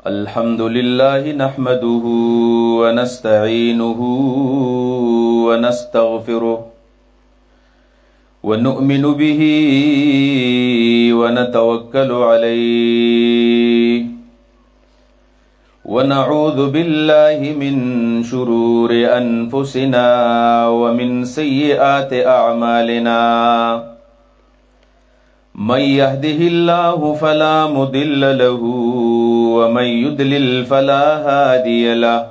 الحمد لله نحمده ونستعينه ونستغفره ونؤمن به ونتوكل عليه ونعوذ بالله من شرور أنفسنا ومن سيئات أعمالنا من يهده الله فلا مضل له ومن يضلل فلا هادي له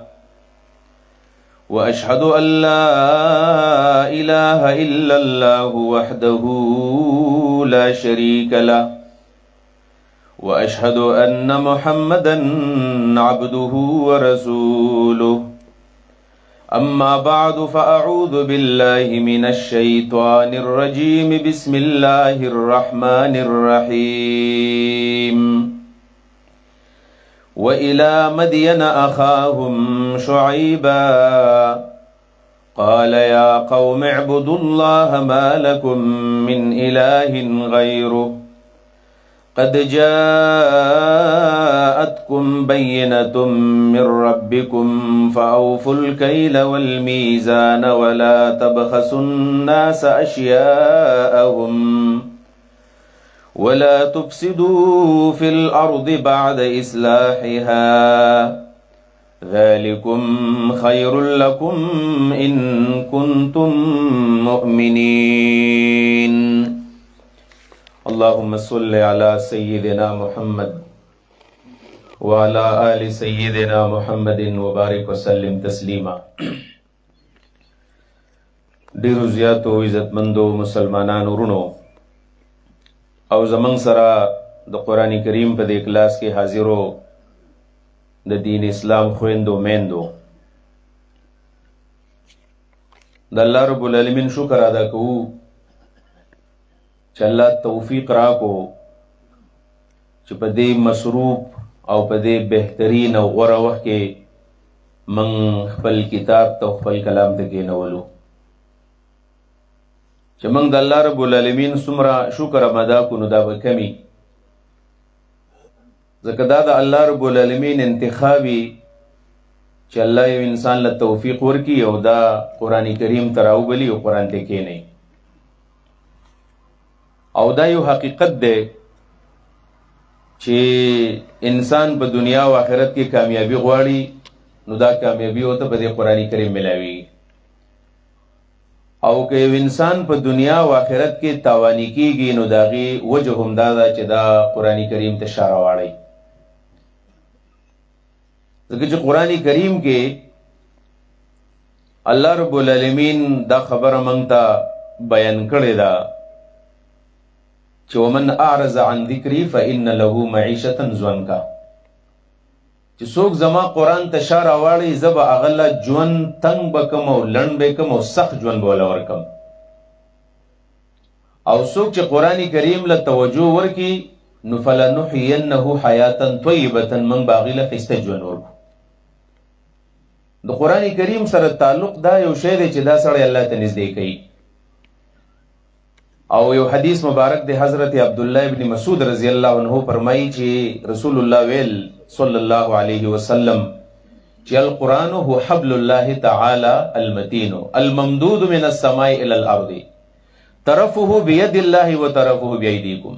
وأشهد أن لا إله إلا الله وحده لا شريك له وأشهد أن محمدا عبده ورسوله أما بعد فأعوذ بالله من الشيطان الرجيم بسم الله الرحمن الرحيم وإلى مدين أخاهم شعيبا قال يا قوم اعبدوا الله ما لكم من إله غيره قد جاءتكم بينة من ربكم فأوفوا الكيل والميزان ولا تبخسوا الناس أشياءهم ولا تفسدوا في الأرض بعد إصلاحها ذلكم خير لكم إن كنتم مؤمنين اللهم صل على سيدنا محمد وعلى آل سيدنا محمد وبارك وسلم تسلیما. ډیرو زیاتو عزتمندو مسلمانانو ورونو او زمنګ سره د قرآن کریم په دې کلاس کې حاضرو د دین اسلام خويندو میندو د الله رب العالمین شکر ادا کوو چې الله توفیق راکو چې په دې مصروف او په دې بهترین او غوره وخت کې من خپل کتاب ته خپل کلام ته کېنولو چې موږ د الله رب العالمین څومره شکر ادا کو نو دا به کمی ځکه دا د الله رب العالمین انتخابي چې الله یو انسان له توفیق ورکي او دا قرآن کریم ته راوبلي او قرآن ته کېني او دا یو حقیقت دی چې انسان په دنیا او آخرت کې کامیابی غواړي نو دا کامیابی او ته په دې قرآن کریم ملاوي او که یو انسان په دنیا او آخرت کې تاوانی کېږي نو د هغې وجه همدا ده چې دا قرآن کریم ته شا راواړئ ځکه چې قرآن کریم کې الله رب العالمین دا خبره موږ ته بیان کړې ده چې ومن اعرض عن ذکری فإن له معیشة ضنکا چې څوک زما قرآن ته شا راواړي زه به هغه له ژوند تنګ به کم او لنډ به کم او سخت ژوند به وله ورکم او څوک چې قرآن کریم له توجه ورکي نو فلنحینه حیاتا طیبة موږ به هغې له ښایسته ژوند ورکو د قرآن کریم سره تعلق دا یو شی دی چې دا سړی الله ته نږدې کوي او یو حدیث مبارک دی حضرت عبداللہ ابن مسعود رضی اللہ عنہ فرمائی چې رسول اللہ ویل صلی اللہ علیہ وسلم چې القرآن هو حبل الله تعالی المتین الممدود من السماء الى الارض طرفه بید الله وطرفه بیدیکم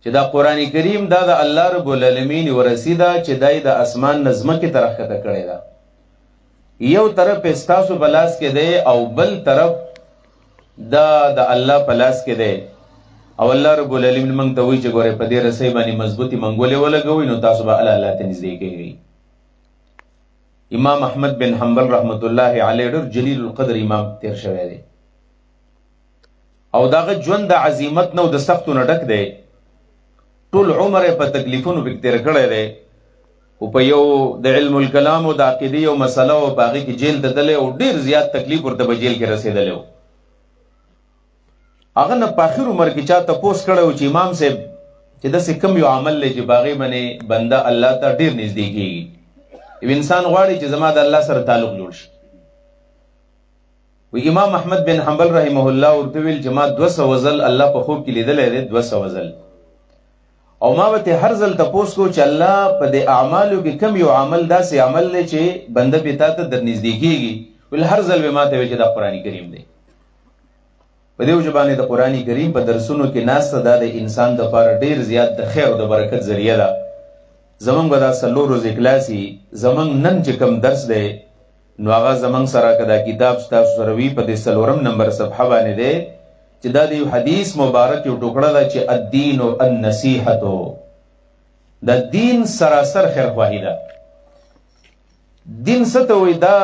چې دا قرآن کریم دا د الله رب العالمین ورسیدا چې دای د اسمان نظمه کې طرف کته کړی دا یو طرف استاسو بلاس کې دی او بل طرف دا د الله پلاس کې دی او الله رب العالمین موږ ته وایي چې ګوره په دې رسۍ باندې مضبوطی منګولې ولګوئ نو تاسو به الله ته نږدې کېږئ. امام احمد بن حنبل رحمت الله علیه ډېر جلیل القدر امام تیر شوی دی او دغه ژوند د عظیمت نه او د سختو نه ډک دی ټول عمر په تکلیفونو کې تیر کړی دی او په یو د علم الکلام او د عقیدې یو مسله او په هغې کې جیل ته تللی او ډېر زیات تکلیف ورته په جیل کې رسېدلی و هغه نه په آخر عمر کې چا تپوس کړی و چې امام صاحب چې داسې کم یو عمل دی چې په هغې باندې بنده الله ته ډېر نږدې کېږي یو انسان غواړي چې زما د الله سره تعلق جوړ شي وی امام احمد بن حنبل رحمه الله ورته ویل چې ما 200 ځل الله په خوب کې لیدلی دی 200 ځل او ما به هر ځل تپوس کو چې الله په دې اعمالو کې کم یو عمل داسې عمل دی چې بنده پې تا ته در نږدې کېږي، ول هر ځل به ما ته وایي چې دا قرآن کریم دی. په دې وجه باندې د قرآن کریم په درسونو کې ناسته دا د انسان دپاره ډېر زیات د خیر او د برکت ذریعه ده. زمونږ به دا 4 ورځې کلاسي زمونږ نن چې کوم درس دی نو هغه زمونږ سره که دا کتاب ستاسو سره وي په دې 4 نمبر صفحه باندې دی چې دا د یو حدیث مبارک یو ټوکړه ده چې الدین النصیحة، د دین سراسر خیرخواهي ده. دین څه ته وایي؟ دا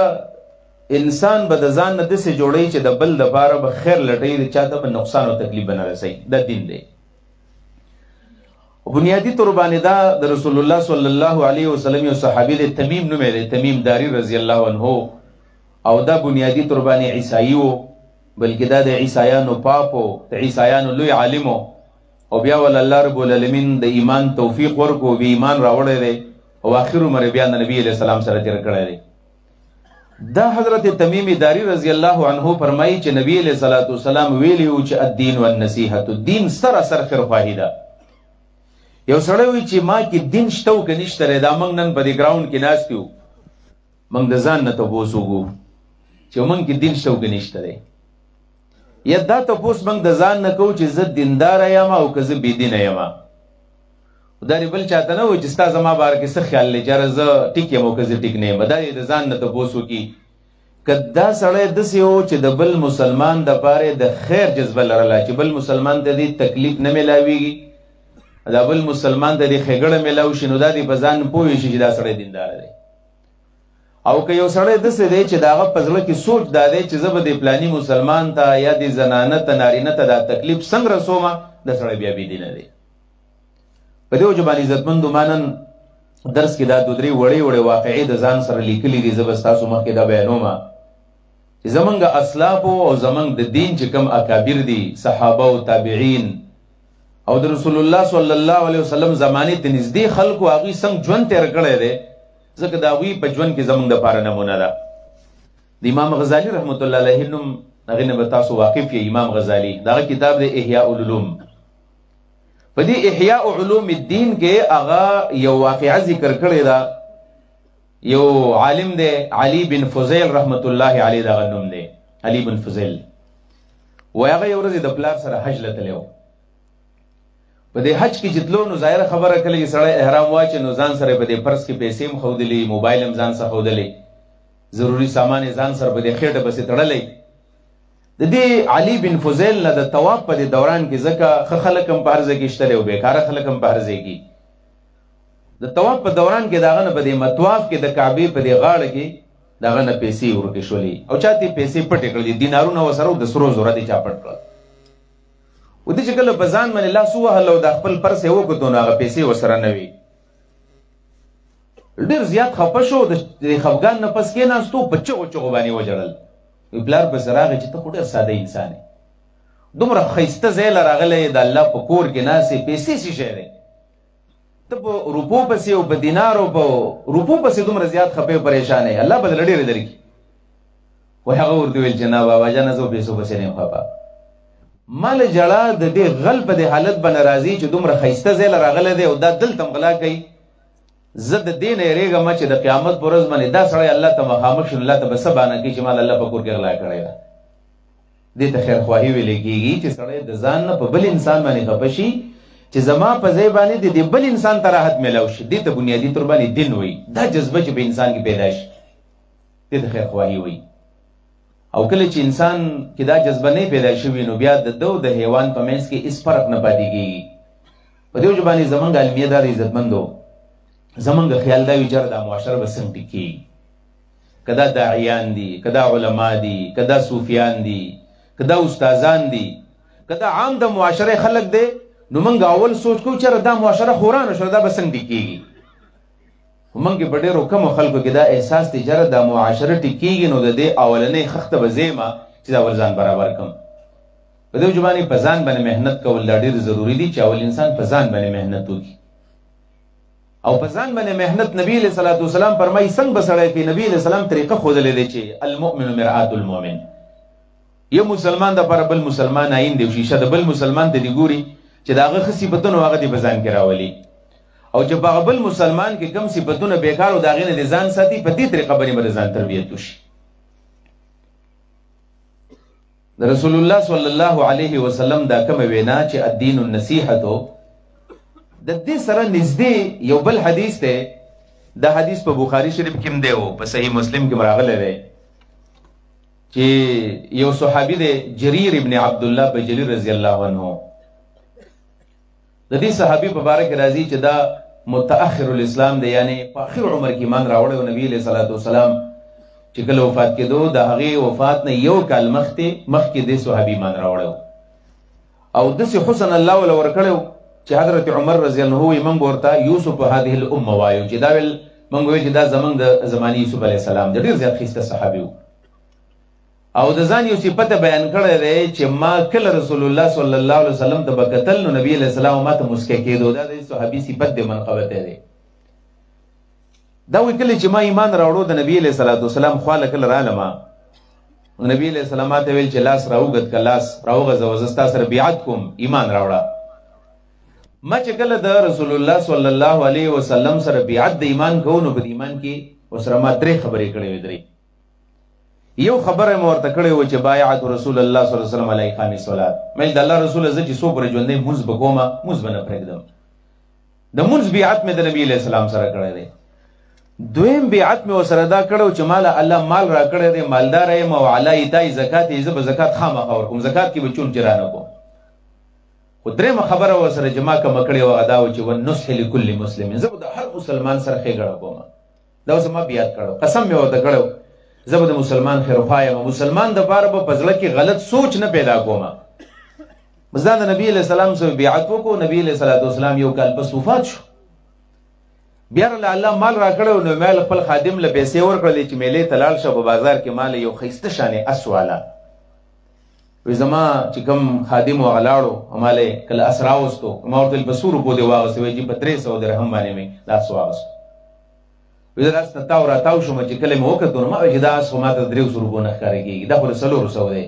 انسان به د ځان نه داسې جوړوي چې د بل دپاره به خیر لټوي، د چا ته به نقصان او تکلیف به نه رسوي. دا دین دی. بنیادی طور باندې دا د رسول الله صلی الله علیه وسلم یو صحابي دی، تمیم نوم یې دی، تمیم داری رضی الله عنه. او دا بنیادی طور باندې عیسائی و، بلکې دا د عیسایانو پاپو، د عیسایانو لوی عالمو. او بیا ول الله رب العالمین د ایمان توفیق ورکو، بیا ایمان راوړی دی او آخر عمر بیا د نبی علیه السلام سره تیر کړی دی. دا حضرت تمیم داری رضی الله عنه فرمایي چې نبی علیه الصلاة والسلام ویلی و چې الدین والنصیحة، دین سراسر خیرخواهي ده. یو سړی وایي چې ما کې دین شته او که نشته دی. دا موږ نن په دې ګراونډ کې ناست یو، موږ د ځان نه تپوس وکړو چې موږ کې دین شته او که نشته دی. یا دا تپوس موږ د ځان نه کوو چې زه دینداره یم او که زه بېدینه یم. دا بل چاته نه وایي چې ستا زما باره کې څه خیال دی چې یاره زه ټیک یم او که زه ټیک نه یم. دا د ځان نه تپوس وکړي. که دا سړی داسې و چې د بل مسلمان دپاره د خیر جذبه لرله چې بل مسلمان ته دې تکلیف نه میلاویږي، دا بل مسلمان ته دې ښېګړه میلاو شي، نو دا دې په ځان پوه شي چې دا سړی دینداره دی. او که یو سړی داسې دی چې د هغه په زړه کې سوچ دا دی چې زه به د پلاني مسلمان ته یا د زنانه ته نارینه ته دا تکلیف څنګه رسومه، دا سړی بیا بېدینه دی. په دې وجه باندې عزتمندو ما نن درس کې دا 2-3 وړې واقعې د ځان سره لیکلي دي. زه به ستاسو مخکې دا بیانومه چې زمونږ اسلافو او زمونږ د دین چې کوم اکابر دي، صحابه او تابعین او د رسول الله صلی الله علیه وسلم زمانې ته نږدې خلکو هغوی څنګه ژوند تېر کړی دی، ځکه د هغوی په ژوند کې زمونږ دپاره نمونه ده. د امام غزالی رحمت الله علیه نوم هغې نه به تاسو واقف یې، امام غزالی، د هغه کتاب دی احیاء العلوم. په دې احیاء علوم الدین کې هغه یو واقعه ذکر کړې ده. یو عالم دی علی بن فضیل رحمت الله علیه، دغه نوم دی علی بن فضیل. وایي هغه یو ورځ د پلار سره حج له تللی و. په دې حج کې چې تلو نو ظاهره خبره کله چې سړی احرام واچي نو ځان سره په دې پرس کې پیسې هم ښودلې، موبایل هم ځان سره ښودلی، ضروري سامان یې ځان سره په دې خېټه پسې تړلی. د دې علي بن فضیل نه د طواف په دې دوران کې ځکه ښه خلک هم په هر ځای کې شته او بېکاره خلک هم په هر ځای کې، د طواف په دوران کې د هغه نه په دې مطواف کې د کعبې په دې غاړه کې د هغه نه پیسې ورکې شولې او چا ته پیسې پټې کړلې، دینارونه ورسره د سرو زره دې چا پټ کړل. و دې چې کله په ځان باندې لاس ووهل او د خپل پرس یې وکتو نو هغه پیسې ورسره نه وي. ډېر زیات خفه شو، د خفګان نه پس کېناستو، په چغو چغو باندې وژړل. پلار پسې راغی چې ته خو ډېر ساده انسان یې، دومره ښایسته ځای له راغلی یې، د الله په کور کې ناستې، پیسې څه شی دی، ته په روپو پسې او په دینار او په روپو پسې دومره زیات خفه او پریشان یې، الله به درله ډېرې درکړي. وایي هغه ورته ویل چې نه بابا جانه زه پیسو پسې نه یم خفه، ما له ژړا د دې غل په دې حالت به نه راځي چې دومره ښایسته ځای له راغلی دی او دا دلته هم غلا کوي. زه د دې نه یېرېږم چې د قیامت په ورځ باندې دا سړی الله ته مخامخ شي، الله ته به څه بهانه کوي چې ما الله په کور کې غلا کړې ده. دې ته خیرخواهي ویلی کېږي چې سړی د ځان نه په بل انسان باندې خفه شي چې زما په ځای باندې د دې بل انسان ته راحت میلاو شي. دې ته بنیادي طور باندې دین وایي، دا جذبه چې په انسان کې پیدا شي دې ته خیرخواهي وایي. او کله چې انسان کې دا جذبه نه پیدا شوي نو بیا د ده او د حیوان په منځ کې هېڅ فرق نه پاتې کېږي. په دې وجه باندې زموږ علمیه دا د عزتمندو زمونږ خیال دا وي چې دا معاشره به څنګه ټیک کېږي، که دا داعیان دي، که دا علما دي، که دا صوفیان دي، که دا استادان دي، که دا عام د معاشره خلک دی، نو موږ اول سوچ کوو چې دا معاشره خورانه شوه، دا به څنګه ټیک کېږي. خو موږ کې په ډېرو کمو خلکو کې دا احساس دی چې دا معاشره ټیک کېږي نو د دې اولنۍ خښته به زه یم چې دا اول ځان برابر کړم. په دې وجه باندې په ځان باندې محنت کول دا ډېر ضروري دي چې اول انسان په ځان باندې محنت وکړي. او په ځان باندې محنت نبی علیہ الصلوۃ والسلام فرمایي څنګه به سړی کوي. نبی علیہ السلام طریقه ښودلې دی چې المؤمن مرآة المؤمن، یو مسلمان دپاره بل مسلمان آیین دی او شیشه د بل مسلمان ته دې ګوري چې د هغه ښه صفتونه هغه دې په ځان کې راولي، او چې په هغه بل مسلمان کې کم صفتونه بیکار او د هغې نه دې ځان ساتي، په دې طریقه باندې به د ځان تربیت وشي. د رسول الله صلی الله علیه وسلم دا کومه وینا چې الدین النصیحة، د دې سره نږدې یو بل حدیث دی. دا حدیث په بخاری شریف کې هم دی او په صحیح مسلم کې راغلی دی چې یو صحابي دی جریر ابن عبدالله بجلی رضی الله عنه. د دې صحابي په باره کې راځي چې دا متأخر الاسلام دی، یعنی په اخر عمر کې ایمان راوړی او نبی علیه الصلاة والسلام چې کله وفات کېدو د هغې وفات نه یو کال مخکې دې صحابي ایمان راوړی او داسې حسن الله وله ورکړی چې حضرت عمر رضی الله عنه وایي موږ ورته یوسف هذه الامه وایو، چې دا ویل موږ ویل چې دا زموږ د زمانې یوسف علیه السلام دی. ډېر زیات ښایسته صحابي و او د ځان یو صفت بیان کړی دی چې ما کله رسول الله صلی الله علیه وسلم ته به کتل نو نبي علیه السلام ما ته مسکی کېدو. دا د صحابي صفت دی، منقبت دی. دا وایي کله چې ما ایمان راوړو د نبي علیه الصلاة والسلام خواله کله رالمه، نبي علیه السلام ما ته ویل چې لاس راوګد که لاس راوغځوه، زه ستا سره بیعت کوم، ایمان راوړه. ما چې کله د رسول الله صلی الله علیه وسلم سره بیعت د ایمان کوو نو په ایمان کې ورسره ما 3 خبرې کړې وې. 3 یو خبره مې ورته کړې وه چې بایعت رسول الله صلی الله علیه وسلم علی اقام الصلاة، مې د الله رسول زه چې څو پورې ژوندی مونځ به کومه، مونځ به نه پرېږدم. د مونځ بیعت مې د نبي علیه السلام سره کړی دی. دویم بیعت مې ورسره دا کړی چې ماله الله مال را کړی دی، مالدار یم او علی ایتای زکات یې، زه به زکات خامخا ورکوم، زکات کې به چون چرانه کوم. خو درېیمه خبره ورسره چې ما کومه کړې وه هغه دا و چې والنصح لکل مسلم، زه به د هر مسلمان سره ښېګړه کوم. دا اوس ما بیعت کړی، قسم مې ورته کړی زه به د مسلمان خیرخوا یم، مسلمان دپاره به په زړه کې غلط سوچ نه پیدا کوم. بس دا د نبي علیه السلام سره بیعت وکړو. نبي علیه الصلاة والسلام یو کال پس وفات شو. بیا له الله مال را کړی نو ما خپل خادم له پیسې ورکړلې چې میلې ته لاړ شه، په بازار کې ما له یو ښایسته شانې اس واله. وایي زما چې کوم خادم و هغه لاړو، ما له کله اس راوستو، ما ورته ویل په 100 روپو دې واغوستې، وایي چې په 300 درهم باندې مې دا اس واغوستو. وایي زه داسې تاو راتاو شوم چې کله مې وکتو نو ما وایي چې دا اس خو ما ته 300 روپو نه ښکاره کېږي، دا خو د 400 دی.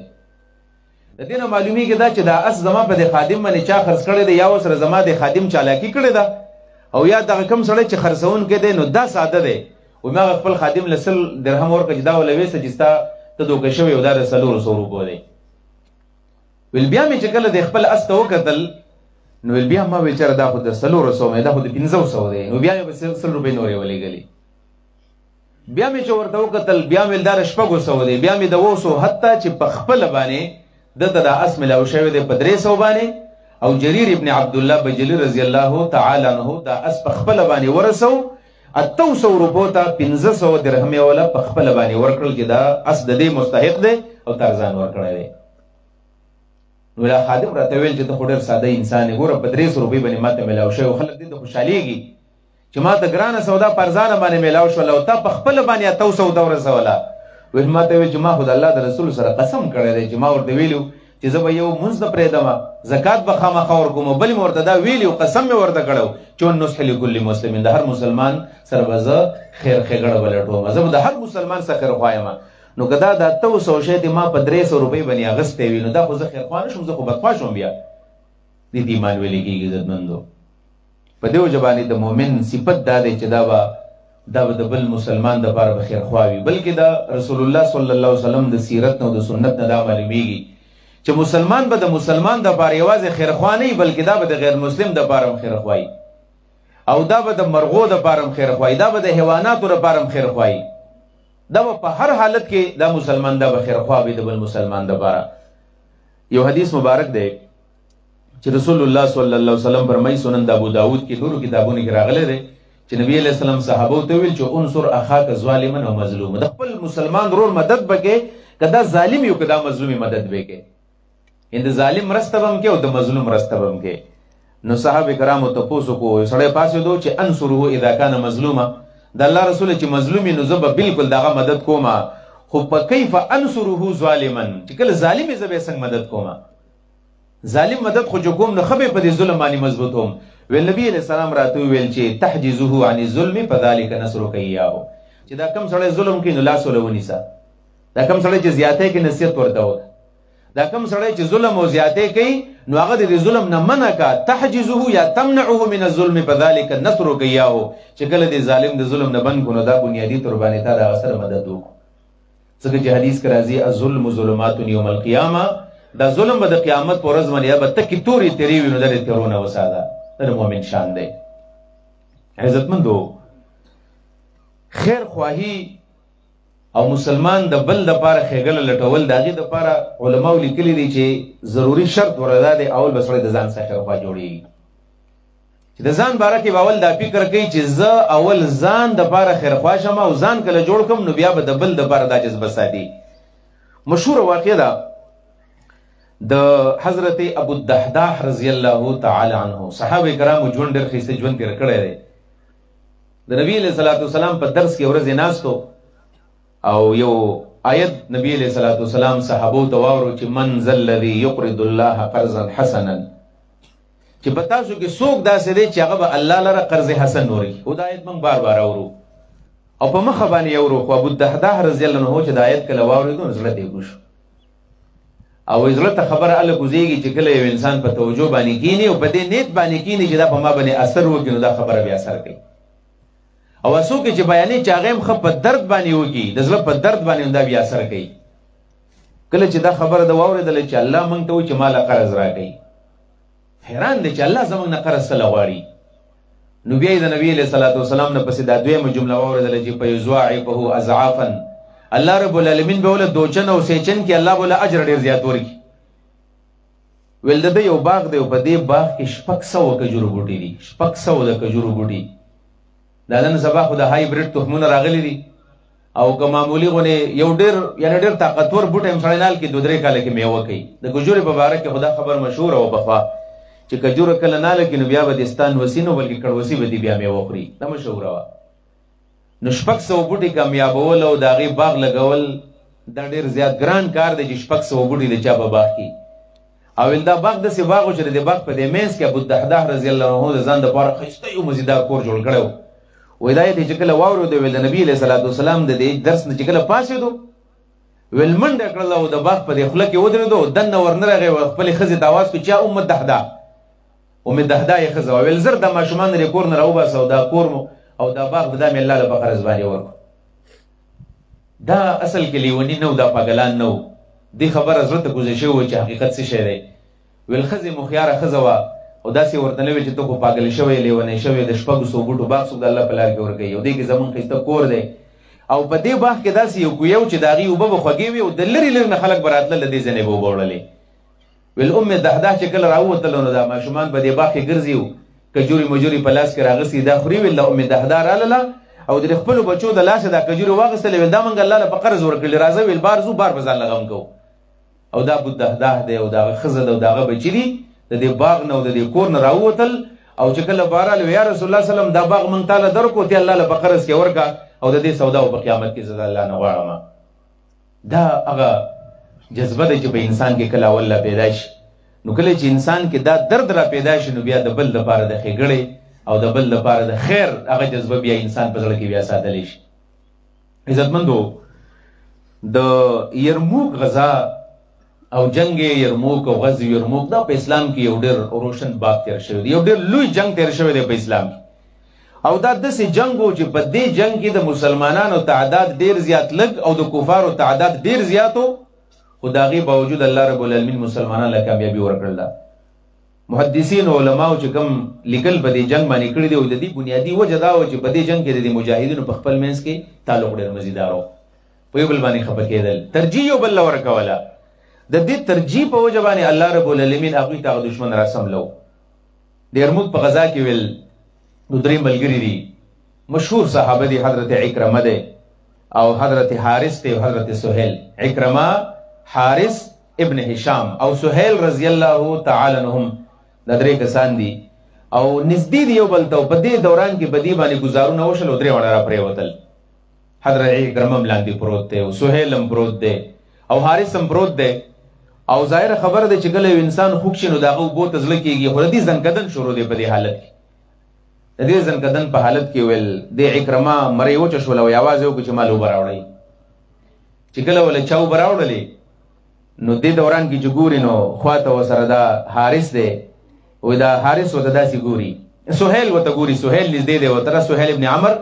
د دې نه معلومیږي دا چې دا اس زما په دې خادم باندې چا خرڅ کړی دی، یا ورسره زما د خادم چالاکي کړې ده، او یا دغه کوم سړی چې خرڅونکی دی نو دا ساده دی. وایي ما خپل خادم له 100 درهم ورکړه چې دا ولې ویسته چې ستا ته دوکه شوی او دا د 400 روپو دی. ویل بیا مې چې کله د خپل اس ته وکتل نو ویل بیا ما ویل چېرې دا خو د 400 مې، دا خو د 500 دی. نو بیا مې په 100 روپۍ نورې ولېږلې. بیا مې چې ورته وکتل بیا مې دا د 600 دی. بیا مې د 200 حتی چې په خپله باندې دته دا اس ملاو شوی دی په 300 باندې، او جریر ابن عبدالله بجلی رضی الله تعالی عنه دا اس په خپله باندې ورسو 800 روپو ته 500 درهم یې وله په خپله باندې ورکړل چې دا اس د دې مستحق دی او ترځان ورکړی دی. نو دا خادم راته ویل چې ته خو ډېر ساده انسان یې، ګوره په 300 روپۍ باندې ما ته میلاو شوی، خلک دې ته خوشحالېږي چې ما ته ګرانه سودا په ارزانه باندې میلاو شوله او تا په خپله باندې 800 ته ورسوله. ویل ما ته ویل چې ما خو د الله د رسول سره قسم کړی دی چې ما ورته ویلو چې زه به یو مونځ نه پرېږدم، زکات به خامخا ورکوم، او بل مې ورته دا ویلي او قسم مې ورته کړی چې والنصح لکل مسلم، د هر مسلمان سره به زه خیر ښېګړه به لټوم، زه به د هر مسلمان سره خیرخوا یم. نو که دا د 800 شی دې ما په 300 روپۍ باندې اخیستی وي نو دا خو زه خیرخوا نه شوم، زه خو بدخوا شوم. بیا دې ته ایمان ویلې کېږي. عزتمندو، په دې وجه باندې د مؤمن صفت دا دی چې دا به د بل مسلمان دپاره به خیرخوا وي. بلکې دا رسول الله صلی الله علیه وسلم د سیرت نه او د سنت نه دا معلومیږي چې مسلمان به د مسلمان دپاره یوازې خیرخوا نه وي، بلکې دا به د غیر مسلم دپاره هم خیرخوا وي، او دا به د مرغو دپاره هم خیرخوا وي، دا به د حیواناتو دپاره هم خیرخوا وي. دا به په هر حالت کې دا مسلمان دا به خیرخوا وي د بل مسلمان دپاره. یو حدیث مبارک دی چې رسول الله صلی الله علیه وسلم فرمایي، سنن د ابو داود کې نورو کتابونو کې راغلی دی چې نبی علیه السلام صحابو ته ویل چې انصر اخاک ظالما او مظلوما، د خپل مسلمان ورور مدد وکړې، که دا ظالم یو که دا مظلوم مدد وکړې، یعنې د ظالم مرسته به هم کې او د مظلوم مرسته به هم کې. نو صحابه کرامو تپوس وکړو، سړی پاڅېدو چې انصره اذا کان مظلوما، د الله رسول چې مظلوم نو زه به بالکل دغه مدد کوم، خو په کیف انصره ظالما، چې کله ظالم زه به څنګه مدد کوم، ظالم مدد خو جو کوم نو خو به په دې ظلم باندې مضبوطوم. ویل نبی علیہ السلام راته ویل چې تحجزه عن الظلم فذلك نصرك اياه، چې دا کم سړی ظلم کوي نو لاس ولې ونیسه، دا کم سړی چې زیاتې کوي نصیحت ورته وکړه، دا کم سړی چې ظلم او زیاتې کوي نو هغه د ظلم نه منع کا، تحجزه یا تمنعه من الظلم فذلك النصر گیاهو، چې کله د ظالم د ظلم نه بند کو نو دا بنیادی طور باندې تا د سره مدد وکړو. ځکه چې حدیث کې راځي الظلم ظلمات یوم القیامه، دا ظلم به د قیامت په ورځ باندې به تکې تورې تیرې وي، نو د تیرونه وساده. دا مؤمن شان دی. عزتمندو، خیر خواهی او مسلمان د بل د پاره خېګل لټول د هغې د پاره علماو لیکلي دي چې ضروري شرط وردا دی اول به سړی د ځان څخه خیر خوا جوړېږي، چې د ځان باره کې به اول دا فکر کوي چې زه اول ځان د پاره خیر خوا شم او ځان کله جوړ کړم نو بیا به د بل د پاره دا جذبه ساتي. مشهوره واقعه ده د حضرت ابو الدحداح رضی الله تعالی عنه. صحابه کرامو ژوند ډېر ښایسته ژوند تېر کړی دی. د نبی علیه الصلاة والسلام په درس کې ورځې ناستو او یو آیت نبی علیہ الصلوۃ والسلام صحابو ته واورو چې من ذا الذی یقرض الله قرضا حسنا، چې په تاسو کې څوک داسې دی چې هغه به الله لره قرض حسن ورکړي. او دا آیت موږ بار بار اورو او په مخه باندې اورو، خو ابو الدحداح رضی الله عنه چې د آیت کله واورېدو زړه ته یې شو او زړه ته خبره هله کوزېږي چې کله یو انسان په توجه باندې کینی او په دې نیت باندې کینی چې دا په ما باندې اثر وکړي نو دا خبره بیا اثر کوي. او څوک چې بیانې چې هغه هم ښه په درد باندې وکړي، د زړه په درد باندې دا بیا اثر کوي. کله چې دا خبره د واورېدله چې الله موږ ته وایي چې ما له قرض راکوي، حیران دی چې الله زموږ نه قرض څه له غواړي. نو بیا یې د نبي علیه الصلاة والسلام نه پسې دا دویمه جمله واورېدله چې فیضاعفه اضعافا، الله رب العالمین به وله دوچن او سیچن کې الله به وله اجر ډېر زیات ورکړي. ویل د ده یو باغ دی او په دې باغ کې 600 کجورو بوټي دي، 600 د کجورو بوټي. دا نن سبا خو د هایبریډ تخمونه راغلي دي او که معمولي غونې یو ډېر طاقتور بوټی هم سړی نال کې 2-3 کاله کې میوه کوي. د کجورې په باره کې خو دا خبر مشهوره وه پخوا چې کجوره کله ناله کې نو بیا به دې ستا نوسي نه بلکې کړوسي به دې بیا میوه خوري، دا مشهوره وه. نو 600 بوټي کامیابول او د هغې باغ لګول دا ډېر زیات ګران کار دی چې 600 بوټي د چا په باغ کې. او دا باغ داسې باغ و چې د دې باغ په دې منځ کې ابو الدحداح رضی الله عنه د ځان دپاره ښایسته یو مزیدار کور جوړ کړی و. وی دا یې چې کله واورېدو ویل د نبي علیه الصلاة والسلام د دې درس نه چې کله پاڅېدو ویل منډه کړله او د باغ په دې خوله کې ودرېدو، دننه ورنه راغی او خپلې ښځې ته اواز کړو چې یا ام الدحداح، ام الدحداح یې ښځه وه. ویل زر دا ماشومان د دې کور نه راوباسه او دا کور مو او دا باغ دا مې الله له په قرض باندې ورکړو. دا اصل کې لیوني نه و، دا پاګلان نه و. دې خبره زړه ته کوزه شوې وه چې حقیقت څه شی دی. ویل ښځې مخیاره ښځه وه او داسې ورته نه ویل چې ته خو پاګل شوی لیونی شوی د 600 بوټو باغ څوک د الله په لار کې ورکوي او دې کې زمونږ ښایسته کور دی او په دې باغ کې داسې یو کویو چې د هغې اوبه به خوږې وي او د لرې لرې نه خلک به راتلل د دې ځینې به اوبه وړلې. ویل ام الدحداح چې کله راووتله نو دا ماشومان په دې باغ کې ګرځي او کجوري مجوري په لاس کې راغسي دا خوري. ویل ام الدحداح راغله او د خپلو بچو د لاسه دا کجوري واغېستلې. ویل دا موږ الله له په قرض ورکړلې، راځه ویل بار ځو بار به ځان له غم کوو. او دا ابو الدحداح دی او د هغه ښځه ده او د هغه بچي دي د دې باغ نه او د دې کور نه راووتل او چې کله بهرحال یا رسول الله سلم دا باغ موږ تاله درکړو ته الله له په قرض کې ورکړه او د دې سودا په قیامت کې زه د الله نه غواړم. دا هغه جذبه ده چې په انسان کې کله اول پیدا شي. نو کله چې انسان کې دا درد را پیدا شي نو بیا د بل دپاره د ښېګړې او د بل دپاره د خیر هغه جذبه بیا انسان په زړه کې بیا ساتلی شي. عزتمندو، د یرموک غزا او جنگ یرموک او غزو یرموک دا په اسلام کې یو ډېر روشن باب تیر شوی دی، یو ډېر لوی جنگ تیر شوی دی په اسلام کې. او دا داسې جنگ و چې په دې جنگ کې د مسلمانانو تعداد ډېر زیات لږ او د کفارو تعداد ډېر زیات و، خو د هغې باوجود الله رب العالمین مسلمانانو له کامیابي ورکړله. محدثین او علماو چې کوم لیکل په دې جنگ باندې کړي دي او د دې بنیادي وجه دا و چې په دې جنگ کې د مجاهدینو په خپل منځ کې تعلق ډېر مزیدار و، په یو بل باندې خفه کېدل، ترجیح یو بل له ورکوله. د دې ترجیح په وجه باندې الله رب العالمین هغوی ته هغه دشمن راسملو. د یرموک په غزا کې ویل نو 3 ملګري دي، مشهور صحابه دي، حضرت عکرمه دی او حضرت حارث دی او حضرت سهیل. عکرمه، حارث ابن هشام او سهیل رضی الله تعالی عنهم دا 3 کسان دي او نږدې دي یو بل ته. په دې دوران کې په دې باندې ګزارونه وشول او 3 واړه را پرېوتل. حضرت عکرمه هم لاندې پروت دی او سهیل هم پروت دی او حارث هم پروت دی. او ظاهر خبره ده چې کله یو انسان خوږ شي نو د هغه اوبو ته زړه کېږي، خو د دې زنکدن شروع دی په دې حالت کې. د دې زنکدن په حالت کې ویل د عکرمه مرۍ وچه شوله او یې اواز یې وکړو چې ما له اوبه راوړئ. چې کله وله چا اوبه راوړلې نو دې دوران کې چې ګوري نو خواته ورسره دا حارث دی، وایي دا حارث ورته داسې ګوري، سهیل ورته ګوري، سهیل نږدې دی ورته، سهیل ابن عمر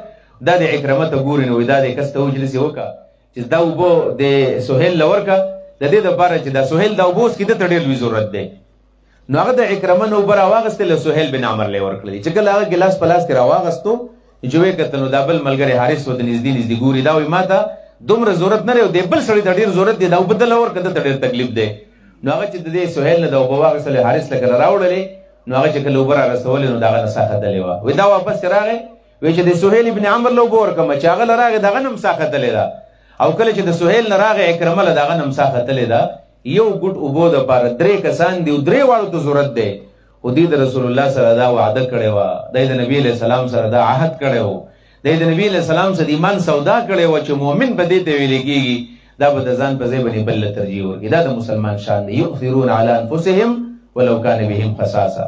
دا د عکرمه ته ګوري، نو وایي دا د کس ته وجلس یې وکړه چې دا اوبه د سهیل له ورکړه د دې دپاره چې دا سهیل دا اوبه اوس کې ده ته ډېر لوی ضرورت دی. نو هغه د عکرمه نه اوبه راواغېستې له سهیل بن عمر له یې ورکړلې. چې کله هغه ګلاس په لاس کې راواغېستو چې ویې کتل نو دا بل ملګری حارث ورته نږدې نږدې ګوري، دا وایي ما ته دومره ضرورت نه دی او د بل سړي ته ډېر ضرورت دی، دا اوبه ده له ورکړه ده ته ډېر تکلیف دی. نو هغه چې د دې سهیل نه دا اوبه واخېستلې حارث له کله راوړلې، نو هغه چې کله اوبه رارسولې نو د هغه نه ساه ختلې وه. وایي دا واپس چې راغی وایي چې د سهیل بن عمر له اوبه ورکړم، چې هغه له راغې د هغه نه هم ساه ختلې ده، او کله چې د سهیل نه راغی عکرمه له د هغه نه هم ساه ختلې ده. یو ګوټ اوبو دپاره 3 کسان دي او 3 واړو ته ضرورت دی. خو دوی د رسول الله سره دا وعده کړې وه، دی د نبي علیه السلام سره دا عهد کړی و، دی د نبي علیه السلام سره د ایمان سودا کړې وه چې مؤمن به دې ته ویلې کېږي دا به د ځان په ځای باندې بل له ترجیح ورکړي. دا د مسلمان شان دی، یؤثرون علی انفسهم ولو کان بهم خصاصه،